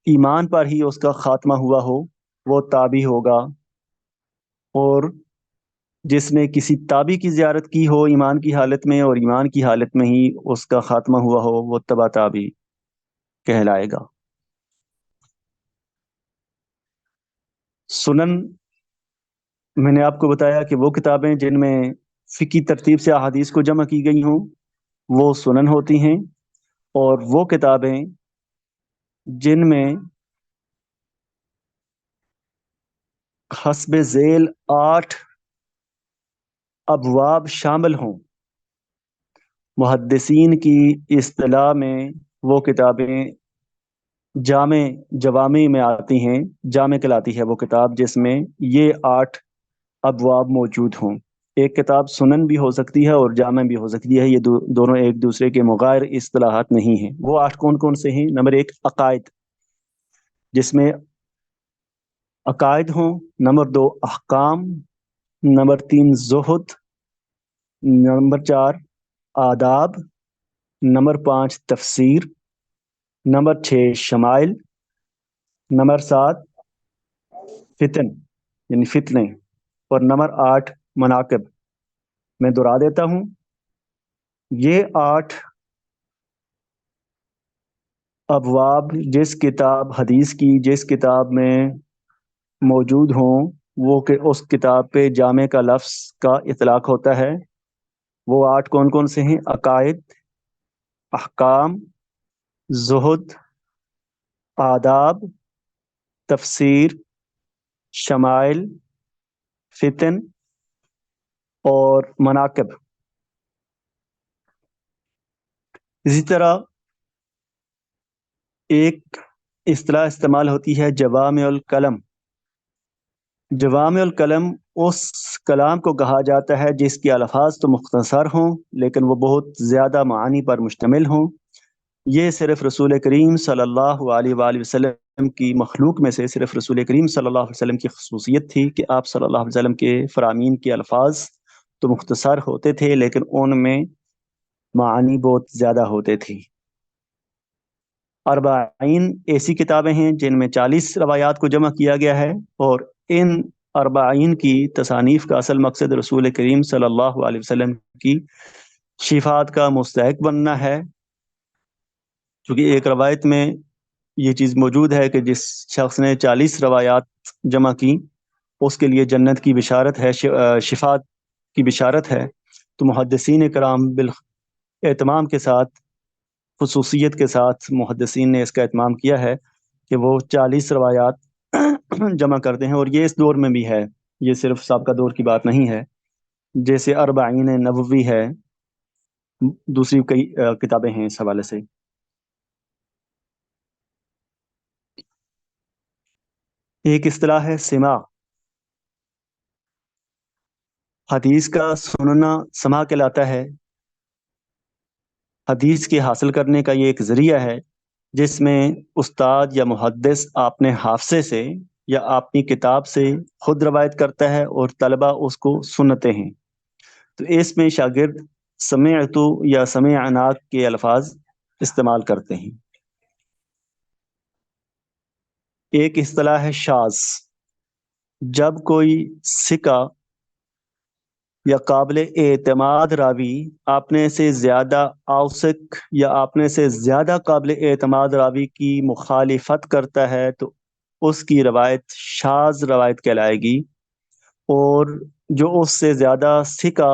ایمان پر ہی اس کا خاتمہ ہوا ہو وہ تابعی ہوگا، اور جس نے کسی تابعی کی زیارت کی ہو ایمان کی حالت میں اور ایمان کی حالت میں ہی اس کا خاتمہ ہوا ہو وہ تبع تابعی کہلائے گا۔ سنن میں نے آپ کو بتایا کہ وہ کتابیں جن میں فقہی ترتیب سے احادیث کو جمع کی گئی ہوں وہ سنن ہوتی ہیں، اور وہ کتابیں جن میں حسب ذیل 8 ابواب شامل ہوں، محدثین کی اصطلاح میں وہ کتابیں جامع جوامی میں آتی ہیں، جامع کہلاتی ہے وہ کتاب جس میں یہ 8 ابواب موجود ہوں۔ ایک کتاب سنن بھی ہو سکتی ہے اور جامع بھی ہو سکتی ہے، یہ دونوں ایک دوسرے کے مغایر اصطلاحات نہیں ہیں۔ وہ 8 کون کون سے ہیں؟ نمبر 1 عقائد، جس میں عقائد ہوں۔ نمبر 2 احکام۔ نمبر 3 زہد۔ نمبر 4 آداب۔ نمبر 5 تفسیر۔ نمبر 6 شمائل۔ نمبر 7 فتن یعنی فتنے، اور نمبر 8 مناقب۔ میں دہرا دیتا ہوں، یہ 8 ابواب جس کتاب حدیث کی جس کتاب میں موجود ہوں وہ کہ اس کتاب پہ جامع کا لفظ کا اطلاق ہوتا ہے۔ وہ 8 کون کون سے ہیں؟ عقائد، احکام، زہد، آداب، تفسیر، شمائل، فتن اور مناقب۔ اسی طرح ایک اصطلاح استعمال ہوتی ہے جوامع الکلم۔ جوامع الکلم اس کلام کو کہا جاتا ہے جس کے الفاظ تو مختصر ہوں لیکن وہ بہت زیادہ معانی پر مشتمل ہوں۔ یہ صرف رسول کریم صلی اللہ علیہ وآلہ وسلم کی مخلوق میں سے صرف رسول کریم صلی اللہ علیہ وسلم کی خصوصیت تھی کہ آپ صلی اللہ علیہ وسلم کے فرامین کے الفاظ تو مختصر ہوتے تھے لیکن ان میں معانی بہت زیادہ ہوتے تھے۔ اربعین ایسی کتابیں ہیں جن میں 40 روایات کو جمع کیا گیا ہے، اور ان اربعین کی تصانیف کا اصل مقصد رسول کریم صلی اللہ علیہ وسلم کی شفاعت کا مستحق بننا ہے، کیونکہ ایک روایت میں یہ چیز موجود ہے کہ جس شخص نے 40 روایات جمع کی اس کے لیے جنت کی بشارت ہے، شفاعت کی بشارت ہے۔ تو محدثین کرام بالاہتمام کے ساتھ، خصوصیت کے ساتھ محدثین نے اس کا اہتمام کیا ہے کہ وہ 40 روایات جمع کرتے ہیں، اور یہ اس دور میں بھی ہے، یہ صرف سابقہ دور کی بات نہیں ہے۔ جیسے اربعین نووی ہے، دوسری کئی کتابیں ہیں اس حوالے سے۔ ایک اصطلاح ہے سماع۔ حدیث کا سننا سماع کہلاتا ہے۔ حدیث کے حاصل کرنے کا یہ ایک ذریعہ ہے جس میں استاد یا محدث اپنے حافظے سے یا اپنی کتاب سے خود روایت کرتا ہے اور طلبہ اس کو سنتے ہیں۔ تو اس میں شاگرد سمعت یا سمعنا کے الفاظ استعمال کرتے ہیں۔ ایک اصطلاح ہے شاذ۔ جب کوئی ثقہ یا قابل اعتماد راوی اپنے سے زیادہ اوثق یا اپنے سے زیادہ قابل اعتماد راوی کی مخالفت کرتا ہے تو اس کی روایت شاذ روایت کہلائے گی، اور جو اس سے زیادہ ثقہ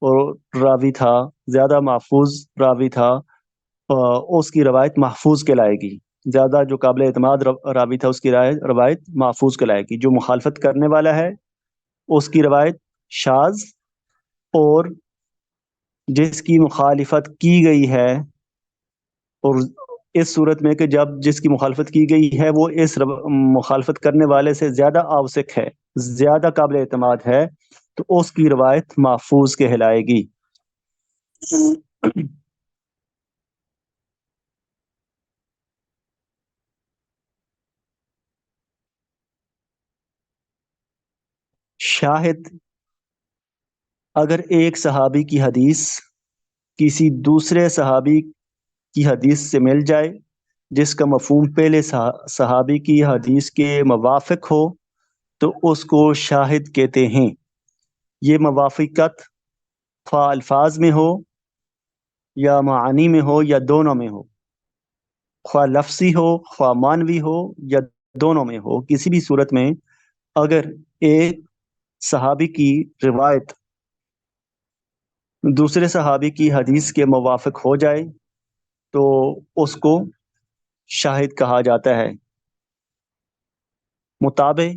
اور راوی تھا، زیادہ محفوظ راوی تھا، اس کی روایت محفوظ کہلائے گی۔ زیادہ جو قابل اعتماد راوی تھا اس کی روایت محفوظ کہلائے گی۔ جو مخالفت کرنے والا ہے اس کی روایت شاذ، اور جس کی مخالفت کی گئی ہے، اور اس صورت میں کہ جب جس کی مخالفت کی گئی ہے وہ اس مخالفت کرنے والے سے زیادہ اوثق ہے، زیادہ قابل اعتماد ہے، تو اس کی روایت محفوظ کہلائے گی۔ شاہد، اگر ایک صحابی کی حدیث کسی دوسرے صحابی کی حدیث سے مل جائے جس کا مفہوم پہلے صحابی کی حدیث کے موافق ہو تو اس کو شاہد کہتے ہیں۔ یہ موافقت خواہ الفاظ میں ہو یا معانی میں ہو یا دونوں میں ہو، خواہ لفظی ہو خواہ معنوی ہو یا دونوں میں ہو، کسی بھی صورت میں اگر ایک صحابی کی روایت دوسرے صحابی کی حدیث کے موافق ہو جائے تو اس کو شاہد کہا جاتا ہے۔ متابع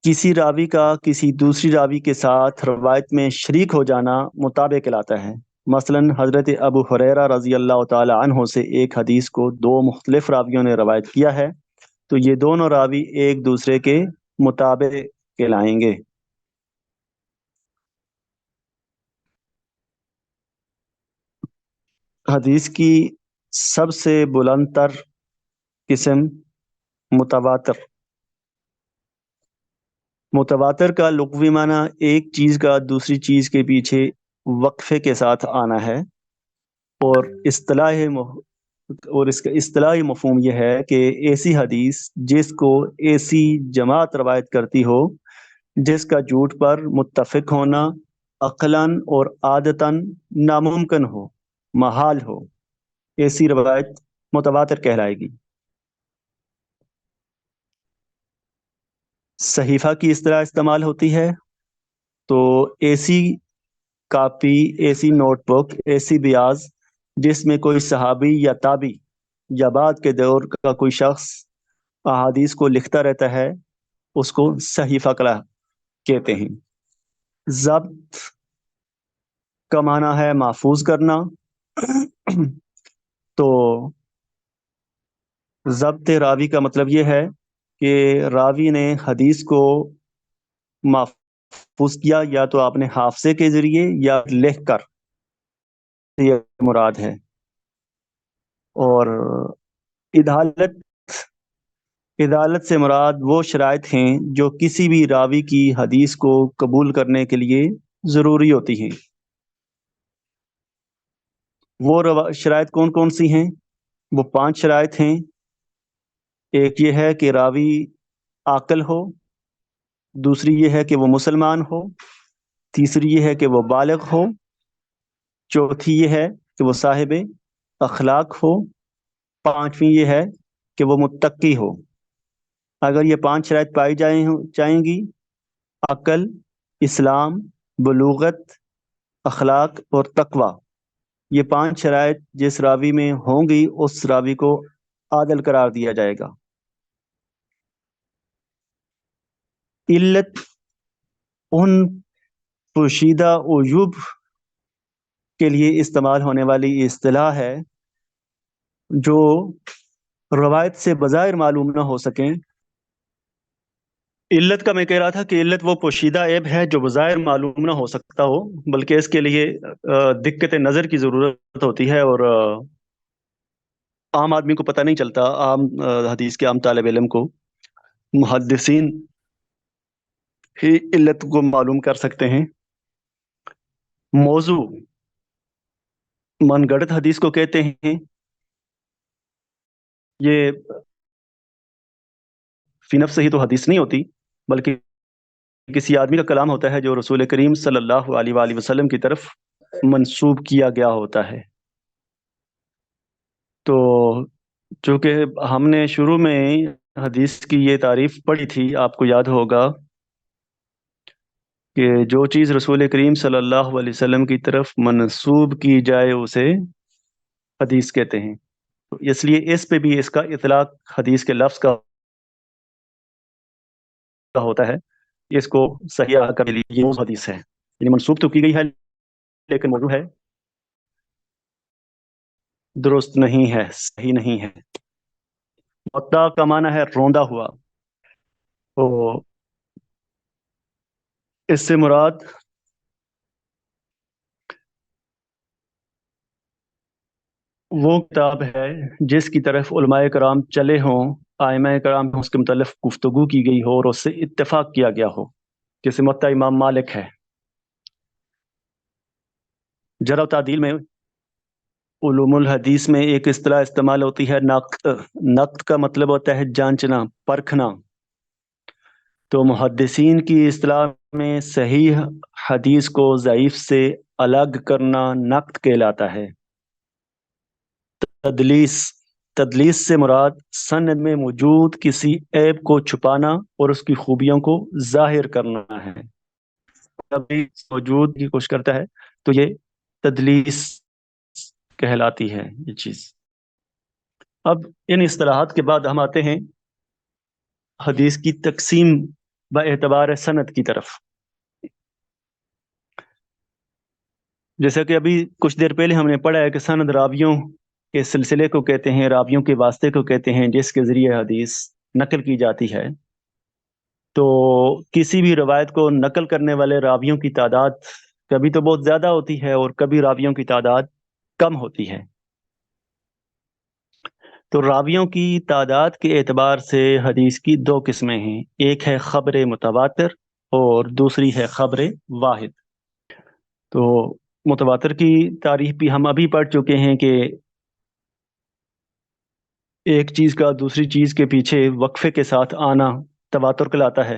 کسی راوی کا کسی دوسری راوی کے ساتھ روایت میں شریک ہو جانا متابع کہلاتا ہے۔ مثلا حضرت ابو ہریرہ رضی اللہ تعالی عنہ سے ایک حدیث کو دو مختلف راویوں نے روایت کیا ہے تو یہ دونوں راوی ایک دوسرے کے متابع کہلائیں گے۔ حدیث کی سب سے بلند تر قسم متواتر۔ متواتر کا لغوی معنی ایک چیز کا دوسری چیز کے پیچھے وقفے کے ساتھ آنا ہے، اور اس کا اصطلاحی مفہوم یہ ہے کہ ایسی حدیث جس کو ایسی جماعت روایت کرتی ہو جس کا جھوٹ پر متفق ہونا عقلاً اور عادتاً ناممکن ہو، محال ہو، ایسی روایت متواتر کہلائے گی۔ صحیفہ کی اصطلاح استعمال ہوتی ہے تو ایسی کاپی، ایسی نوٹ بک، ایسی بیاض جس میں کوئی صحابی یا تابعی یا بعد کے دور کا کوئی شخص احادیث کو لکھتا رہتا ہے اس کو صحیفہ کہتے ہیں۔ ضبط کا معنی ہے محفوظ کرنا، تو ضبط راوی کا مطلب یہ ہے کہ راوی نے حدیث کو محفوظ کیا یا تو آپ نے حافظے کے ذریعے یا لکھ کر، یہ مراد ہے۔ اور عدالت سے مراد وہ شرائط ہیں جو کسی بھی راوی کی حدیث کو قبول کرنے کے لیے ضروری ہوتی ہیں۔ وہ شرائط کون کون سی ہیں؟ وہ 5 شرائط ہیں۔ ایک یہ ہے کہ راوی عاقل ہو، دوسری یہ ہے کہ وہ مسلمان ہو، تیسری یہ ہے کہ وہ بالغ ہو، چوتھی یہ ہے کہ وہ صاحب اخلاق ہو، پانچویں یہ ہے کہ وہ متقی ہو۔ اگر یہ 5 شرائط پائی جائیں گی، عقل، اسلام، بلوغت، اخلاق اور تقوی، یہ 5 شرائط جس راوی میں ہوں گی اس راوی کو عادل قرار دیا جائے گا۔ علت ان پوشیدہ عیوب کے لیے استعمال ہونے والی اصطلاح ہے جو روایت سے بظاہر معلوم نہ ہو سکیں۔ علت کا میں کہہ رہا تھا کہ علت وہ پوشیدہ عیب ہے جو بظاہر معلوم نہ ہو سکتا ہو، بلکہ اس کے لیے دقت نظر کی ضرورت ہوتی ہے، اور عام آدمی کو پتہ نہیں چلتا، عام حدیث کے عام طالب علم کو۔ محدثین ہی علت کو معلوم کر سکتے ہیں۔ موضوع من گڑت حدیث کو کہتے ہیں۔ یہ فی نفس سے ہی تو حدیث نہیں ہوتی، بلکہ کسی آدمی کا کلام ہوتا ہے جو رسول کریم صلی اللہ علیہ وآلہ وسلم کی طرف منسوب کیا گیا ہوتا ہے۔ تو چونکہ ہم نے شروع میں حدیث کی یہ تعریف پڑھی تھی، آپ کو یاد ہوگا کہ جو چیز رسول کریم صلی اللہ علیہ وسلم کی طرف منسوب کی جائے اسے حدیث کہتے ہیں۔ تو اس لیے اس پہ بھی اس کا اطلاق حدیث کے لفظ کا ہوتا ہے۔ اس کو صحیح کے لیے یہ موضوع حدیث ہے، یعنی منسوب تو کی گئی ہے لیکن موضوع ہے، درست نہیں ہے، صحیح نہیں ہے۔ مقطع کا معنی ہے روندا ہوا، تو اس سے مراد وہ کتاب ہے جس کی طرف علماء کرام چلے ہوں، ائمہ کرام میں اس کے متعلق گفتگو کی گئی ہو اور اس سے اتفاق کیا گیا ہو، جیسے مقطع امام مالک ہے۔ جرح و تعدیل میں علوم الحدیث میں ایک اصطلاح استعمال ہوتی ہے نقد۔ نقد کا مطلب ہوتا ہے جانچنا، پرکھنا۔ تو محدثین کی اصطلاح میں صحیح حدیث کو ضعیف سے الگ کرنا نقد کہلاتا ہے۔ تدلیس تدلیس سے مراد سند میں موجود کسی عیب کو چھپانا اور اس کی خوبیوں کو ظاہر کرنا ہے. کبھی موجود کی کوشش کرتا ہے تو یہ تدلیس کہلاتی ہے یہ چیز. اب ان اصطلاحات کے بعد ہم آتے ہیں حدیث کی تقسیم باعتبار سند کی طرف. جیسا کہ ابھی کچھ دیر پہلے ہم نے پڑھا ہے کہ سند راویوں کے سلسلے کو کہتے ہیں، راویوں کے واسطے کو کہتے ہیں جس کے ذریعے حدیث نقل کی جاتی ہے. تو کسی بھی روایت کو نقل کرنے والے راویوں کی تعداد کبھی تو بہت زیادہ ہوتی ہے اور کبھی راویوں کی تعداد کم ہوتی ہے. تو راویوں کی تعداد کے اعتبار سے حدیث کی دو قسمیں ہیں، ایک ہے خبر متواتر اور دوسری ہے خبر واحد. تو متواتر کی تعریف بھی ہم ابھی پڑھ چکے ہیں کہ ایک چیز کا دوسری چیز کے پیچھے وقفے کے ساتھ آنا تواتر کہلاتا ہے.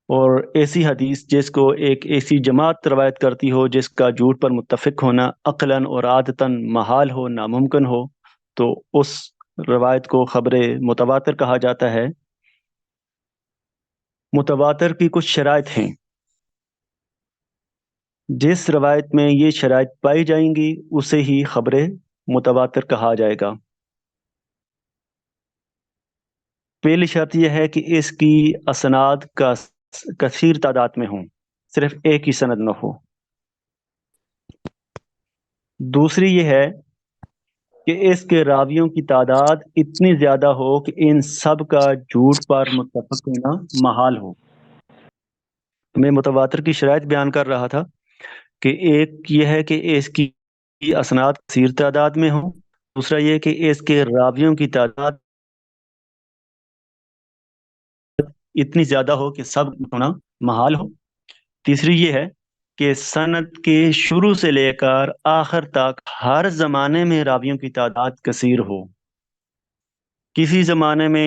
اور ایسی حدیث جس کو ایک ایسی جماعت روایت کرتی ہو جس کا جھوٹ پر متفق ہونا عقلاً اور عادتاً محال ہو، ناممکن ہو، تو اس روایت کو خبر متواتر کہا جاتا ہے. متواتر کی کچھ شرائط ہیں، جس روایت میں یہ شرائط پائی جائیں گی اسے ہی خبر متواتر کہا جائے گا. پہلی شرط یہ ہے کہ اس کی اسناد کا کثیر تعداد میں ہوں، صرف ایک ہی سند نہ ہو. دوسری یہ ہے کہ اس کے راویوں کی تعداد اتنی زیادہ ہو کہ ان سب کا جھوٹ پر متفق ہونا محال ہو. میں متواتر کی شرائط بیان کر رہا تھا کہ ایک یہ ہے کہ اس کی اسناد کثیر تعداد میں ہوں، دوسرا یہ کہ اس کے راویوں کی تعداد اتنی زیادہ ہو کہ سب ہونا محال ہو. تیسری یہ ہے کہ سند کے شروع سے لے کر آخر تک ہر زمانے میں راویوں کی تعداد کثیر ہو، کسی زمانے میں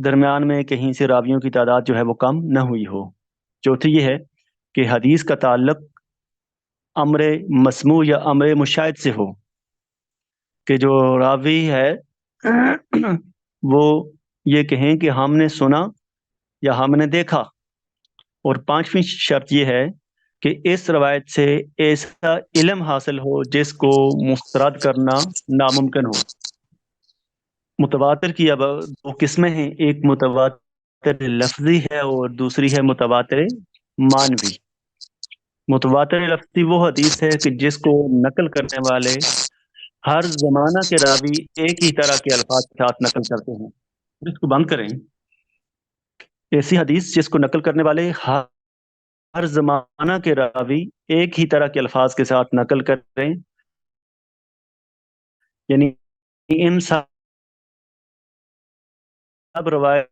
درمیان میں کہیں سے راویوں کی تعداد جو ہے وہ کم نہ ہوئی ہو. چوتھی یہ ہے کہ حدیث کا تعلق امر مسموع یا امر مشاہد سے ہو، کہ جو راوی ہے وہ یہ کہیں کہ ہم نے سنا یا ہم نے دیکھا. اور پانچویں شرط یہ ہے کہ اس روایت سے ایسا علم حاصل ہو جس کو مسترد کرنا ناممکن ہو. متواتر کی اب دو قسمیں ہیں، ایک متواتر لفظی ہے اور دوسری ہے متواتر معنوی. متواتر لفظی وہ حدیث ہے کہ جس کو نقل کرنے والے ہر زمانہ کے راوی ایک ہی طرح کے الفاظ کے ساتھ نقل کرتے ہیں. اس کو بند کریں. ایسی حدیث جس کو نقل کرنے والے ہر زمانہ کے راوی ایک ہی طرح کے الفاظ کے ساتھ نقل کریں، یعنی ان سب روایت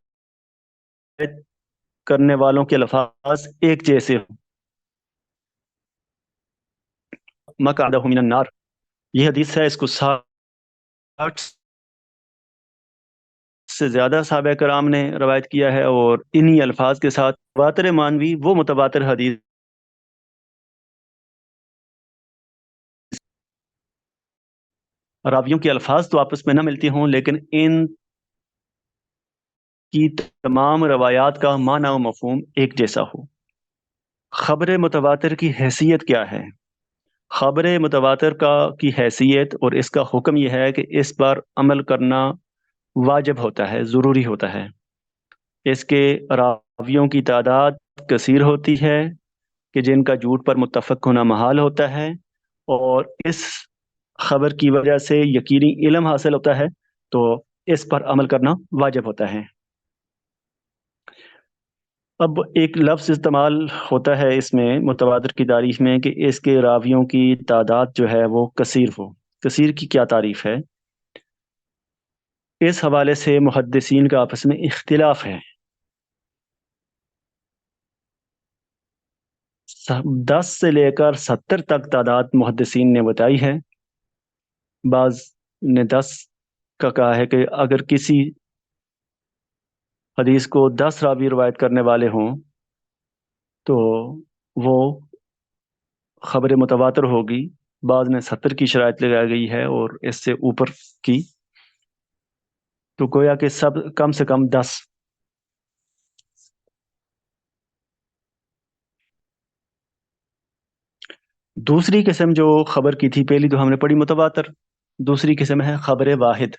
کرنے والوں کے الفاظ ایک جیسے ہوں. مقعدہ من النار یہ حدیث ہے، اس کو 60 سے زیادہ صحابہ کرام نے روایت کیا ہے اور انہی الفاظ کے ساتھ. متواتر معنوی وہ متواتر حدیث راویوں کے الفاظ تو آپس میں نہ ملتی ہوں لیکن ان کی تمام روایات کا معنی و مفہوم ایک جیسا ہو. خبر متواتر کی حیثیت کیا ہے؟ خبر متواتر کی حیثیت اور اس کا حکم یہ ہے کہ اس پر عمل کرنا واجب ہوتا ہے، ضروری ہوتا ہے. اس کے راویوں کی تعداد کثیر ہوتی ہے کہ جن کا جھوٹ پر متفق ہونا محال ہوتا ہے، اور اس خبر کی وجہ سے یقینی علم حاصل ہوتا ہے تو اس پر عمل کرنا واجب ہوتا ہے. اب ایک لفظ استعمال ہوتا ہے اس میں متواتر کی تعریف میں کہ اس کے راویوں کی تعداد جو ہے وہ کثیر ہو. کثیر کی کیا تعریف ہے؟ اس حوالے سے محدثین کا آپس میں اختلاف ہے. 10 سے لے کر 70 تک تعداد محدثین نے بتائی ہے. بعض نے 10 کا کہا ہے کہ اگر کسی حدیث کو 10 راوی روایت کرنے والے ہوں تو وہ خبر متواتر ہوگی. بعض نے 70 کی شرائط لگائی گئی ہے اور اس سے اوپر کی. تو گویا کہ سب کم سے کم 10۔ دوسری قسم جو خبر کی تھی، پہلی تو ہم نے پڑھی متواتر، دوسری قسم ہے خبر واحد۔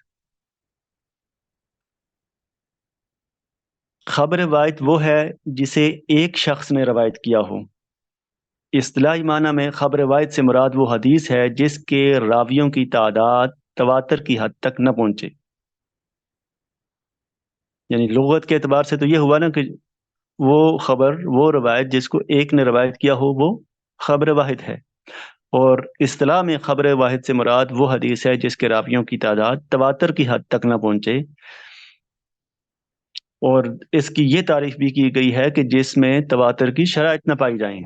خبر واحد وہ ہے جسے ایک شخص نے روایت کیا ہو۔ اصطلاحی معنی میں خبر واحد سے مراد وہ حدیث ہے جس کے راویوں کی تعداد تواتر کی حد تک نہ پہنچے۔ یعنی لغت کے اعتبار سے تو یہ ہوا نا کہ وہ خبر، وہ روایت جس کو ایک نے روایت کیا ہو وہ خبر واحد ہے، اور اصطلاح میں خبر واحد سے مراد وہ حدیث ہے جس کے راویوں کی تعداد تواتر کی حد تک نہ پہنچے، اور اس کی یہ تعریف بھی کی گئی ہے کہ جس میں تواتر کی شرائط نہ پائی جائیں۔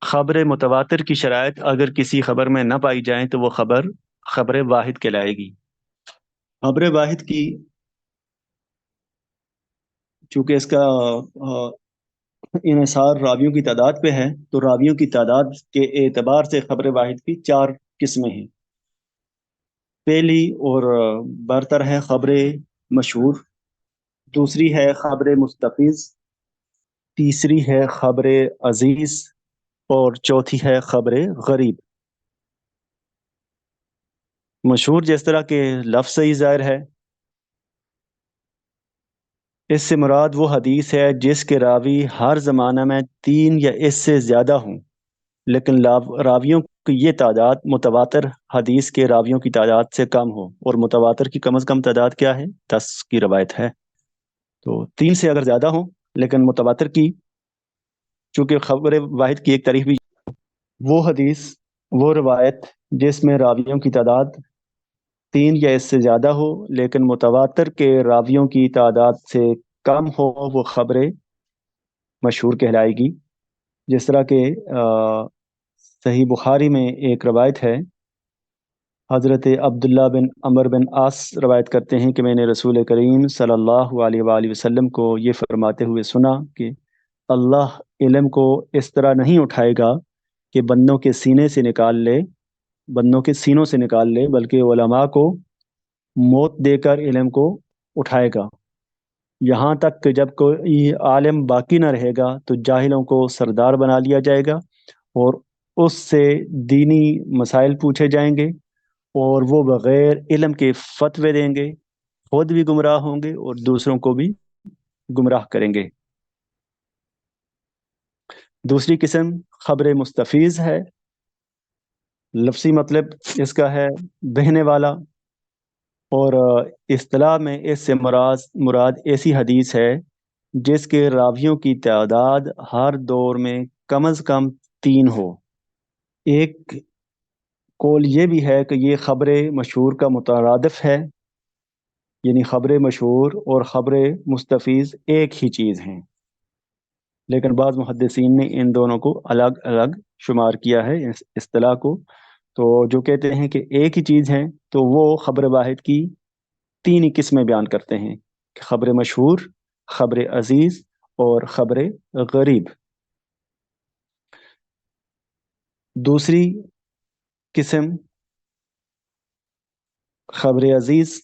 خبر متواتر کی شرائط اگر کسی خبر میں نہ پائی جائیں تو وہ خبر واحد کہلائے گی۔ خبر واحد کی چونکہ اس کا انحصار راویوں کی تعداد پہ ہے، تو راویوں کی تعداد کے اعتبار سے خبر واحد کی 4 قسمیں ہیں۔ پہلی اور برتر ہے خبر مشہور، دوسری ہے خبر مستفیض، تیسری ہے خبر عزیز، اور چوتھی ہے خبر غریب۔ مشہور جس طرح کے لفظ سے ہی ظاہر ہے، اس سے مراد وہ حدیث ہے جس کے راوی ہر زمانہ میں 3 یا اس سے زیادہ ہوں، لیکن راویوں کی یہ تعداد متواتر حدیث کے راویوں کی تعداد سے کم ہو، اور متواتر کی کم از کم تعداد کیا ہے؟ 10 کی روایت ہے۔ تو 3 سے اگر زیادہ ہوں، لیکن متواتر کی چونکہ خبر واحد کی ایک تعریف بھی وہ حدیث، وہ روایت جس میں راویوں کی تعداد 3 یا اس سے زیادہ ہو لیکن متواتر کے راویوں کی تعداد سے کم ہو، وہ خبر مشہور کہلائے گی۔ جس طرح کہ صحیح بخاری میں ایک روایت ہے، حضرت عبداللہ بن عمر بن عاص روایت کرتے ہیں کہ میں نے رسول کریم صلی اللہ علیہ وآلہ وسلم کو یہ فرماتے ہوئے سنا کہ اللہ علم کو اس طرح نہیں اٹھائے گا کہ بندوں کے سینے سے نکال لے، بندوں کے سینوں سے نکال لے، بلکہ علماء کو موت دے کر علم کو اٹھائے گا، یہاں تک کہ جب کوئی عالم باقی نہ رہے گا تو جاہلوں کو سردار بنا لیا جائے گا، اور اس سے دینی مسائل پوچھے جائیں گے، اور وہ بغیر علم کے فتوے دیں گے، خود بھی گمراہ ہوں گے اور دوسروں کو بھی گمراہ کریں گے۔ دوسری قسم خبر مستفیض ہے، لفظی مطلب اس کا ہے بہنے والا، اور اصطلاح میں اس سے مراد ایسی حدیث ہے جس کے راویوں کی تعداد ہر دور میں کم از کم 3 ہو۔ ایک قول یہ بھی ہے کہ یہ خبر مشہور کا مترادف ہے، یعنی خبر مشہور اور خبر مستفیض ایک ہی چیز ہیں، لیکن بعض محدثین نے ان دونوں کو الگ الگ شمار کیا ہے اس اصطلاح کو۔ تو جو کہتے ہیں کہ ایک ہی چیز ہیں تو وہ خبر واحد کی 3 ہی قسمیں بیان کرتے ہیں، خبر مشہور، خبر عزیز اور خبر غریب۔ دوسری قسم خبر عزیز،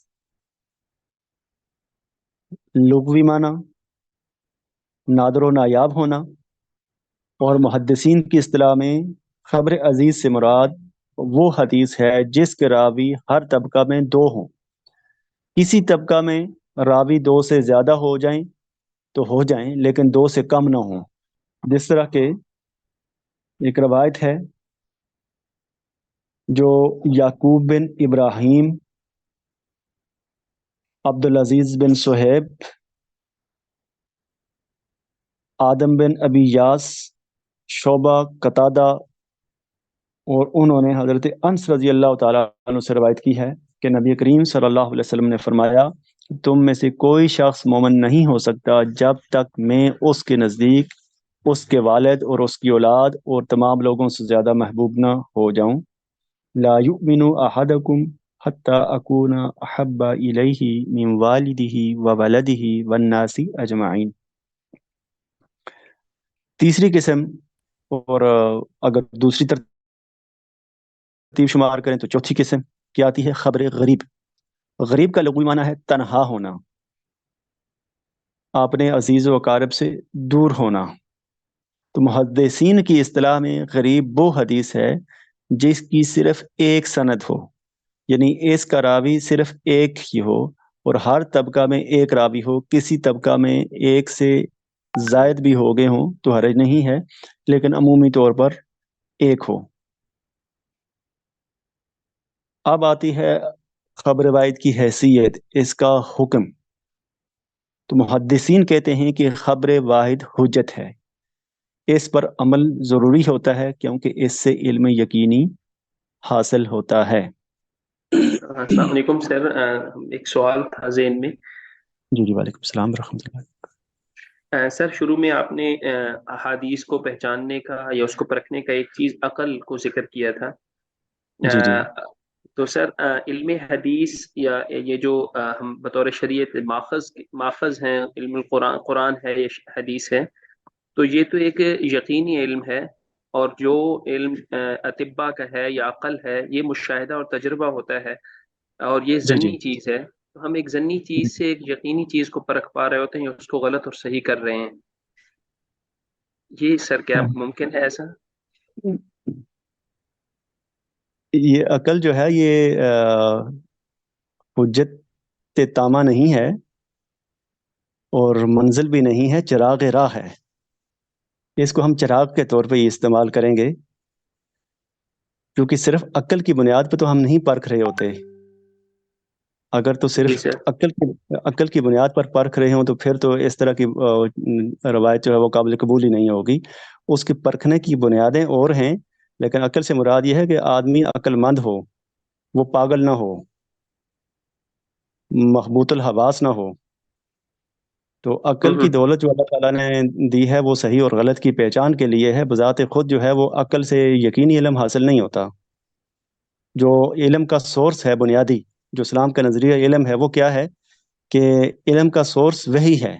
لغوی معنی نادر و نایاب ہونا، اور محدثین کی اصطلاح میں خبر عزیز سے مراد وہ حدیث ہے جس کے راوی ہر طبقہ میں 2 ہوں۔ کسی طبقہ میں راوی 2 سے زیادہ ہو جائیں تو ہو جائیں، لیکن 2 سے کم نہ ہوں۔ جس طرح کہ ایک روایت ہے جو یعقوب بن ابراہیم، عبدالعزیز بن صہیب، آدم بن ابی یاس، شعبہ، قتادہ، اور انہوں نے حضرت انس رضی اللہ تعالیٰ عنہ سے روایت کی ہے کہ نبی کریم صلی اللہ علیہ وسلم نے فرمایا، تم میں سے کوئی شخص مومن نہیں ہو سکتا جب تک میں اس کے نزدیک اس کے والد اور اس کی اولاد اور تمام لوگوں سے زیادہ محبوب نہ ہو جاؤں۔ لا یؤمن احدکم حتی اکون احب الیہ من والدہ وولدہ والناس اجمعین۔ تیسری قسم، اور اگر دوسری ترتیب شمار کریں تو چوتھی قسم کیا آتی ہے؟ خبر غریب۔ غریب کا لغوی معنی ہے تنہا ہونا، اپنے عزیز و اقارب سے دور ہونا۔ تو محدثین کی اصطلاح میں غریب وہ حدیث ہے جس کی صرف ایک سند ہو، یعنی اس کا راوی صرف ایک ہی ہو، اور ہر طبقہ میں ایک راوی ہو، کسی طبقہ میں ایک سے زائد بھی ہو گئے ہوں تو حرج نہیں ہے، لیکن عمومی طور پر ایک ہو۔ اب آتی ہے خبر واحد کی حیثیت، اس کا حکم۔ تو محدثین کہتے ہیں کہ خبر واحد حجت ہے، اس پر عمل ضروری ہوتا ہے کیونکہ اس سے علم یقینی حاصل ہوتا ہے۔ السلام علیکم سر، ایک سوال تھا ذہن میں۔ جی وعلیکم السلام ورحمۃ اللہ۔ سر شروع میں آپ نے احادیث کو پہچاننے کا یا اس کو پرکھنے کا ایک چیز عقل کو ذکر کیا تھا۔ جی جی تو سر علم حدیث یا یہ جو ہم بطور شریعت ماخذ ہیں، علم قرآن ہے یا حدیث ہے، تو یہ تو ایک یقینی علم ہے، اور جو علم اطباء کا ہے یا عقل ہے یہ مشاہدہ اور تجربہ ہوتا ہے، اور یہ جی ضنی چیز ہے۔ تو ہم ایک ضنی چیز سے ایک یقینی چیز کو پرکھ پا رہے ہوتے ہیں، اس کو غلط اور صحیح کر رہے ہیں۔ یہ سر کیا ممکن ہے ایسا؟ یہ عقل جو ہے یہ حجت تامہ نہیں ہے، اور منزل بھی نہیں ہے، چراغ راہ ہے۔ اس کو ہم چراغ کے طور پہ ہی استعمال کریں گے، کیونکہ صرف عقل کی بنیاد پہ تو ہم نہیں پرکھ رہے ہوتے۔ اگر تو جی صرف سر۔ عقل کی بنیاد پر پرکھ رہے ہوں تو پھر تو اس طرح کی روایت جو ہے وہ قابل قبول ہی نہیں ہوگی۔ اس کی پرکھنے کی بنیادیں اور ہیں، لیکن عقل سے مراد یہ ہے کہ آدمی عقل مند ہو، وہ پاگل نہ ہو، مخبوط الحواس نہ ہو۔ تو عقل کی دولت جو اللہ تعالیٰ نے دی ہے وہ صحیح اور غلط کی پہچان کے لیے ہے، بذات خود جو ہے وہ عقل سے یقینی علم حاصل نہیں ہوتا۔ جو علم کا سورس ہے بنیادی، جو اسلام کا نظریہ علم ہے، وہ کیا ہے کہ علم کا سورس وہی ہے۔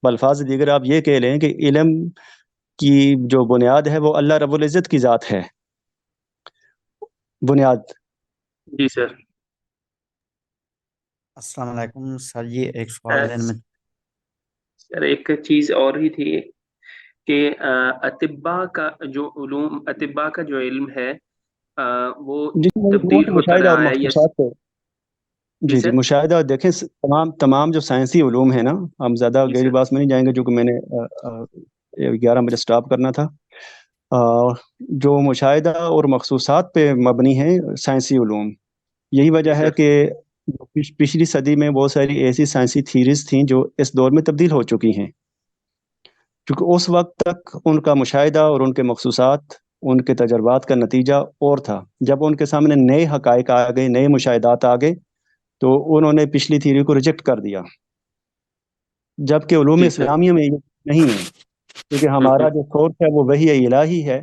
بالفاظ دیگر آپ یہ کہہ لیں کہ علم کی جو بنیاد ہے وہ اللہ رب العزت کی ذات ہے، بنیاد۔ جی سر۔ السلام علیکم سر، یہ ایک سوال ذہن میں سر ایک چیز اور ہی تھی کہ اطباء کا جو علوم، اطباء کا جو علم ہے وہ تبدیل ہوتا مشاہدہ اور رہا ہے، یس؟ مخصوصات کو جی مشاہدہ دیکھیں، تمام جو سائنسی علوم ہیں نا، ہم زیادہ گہری بات میں نہیں جائیں گے جو کہ میں نے 11 بجے سٹاپ کرنا تھا۔ جو مشاہدہ اور مخصوصات پہ مبنی ہیں سائنسی علوم، یہی وجہ ہے کہ پچھلی صدی میں بہت ساری ایسی سائنسی تھیریز تھیں جو اس دور میں تبدیل ہو چکی ہیں، کیونکہ اس وقت تک ان کا مشاہدہ اور ان کے مخصوصات، ان کے تجربات کا نتیجہ اور تھا۔ جب ان کے سامنے نئے حقائق آ گئے، نئے مشاہدات آ گئے، تو انہوں نے پچھلی تھیوری کو ریجیکٹ کر دیا، جبکہ علوم اسلامیہ میں یہ نہیں ہے، کیونکہ ہمارا جو سورس ہے وہ وحی الہی ہے،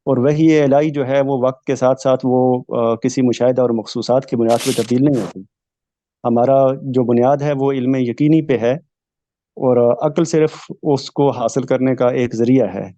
اور وحی الہی جو ہے وہ وقت کے ساتھ ساتھ وہ کسی مشاہدہ اور مخصوصات کی بنیاد پہ تبدیل نہیں ہوتی۔ ہمارا جو بنیاد ہے وہ علم یقینی پہ ہے، اور عقل صرف اس کو حاصل کرنے کا ایک ذریعہ ہے۔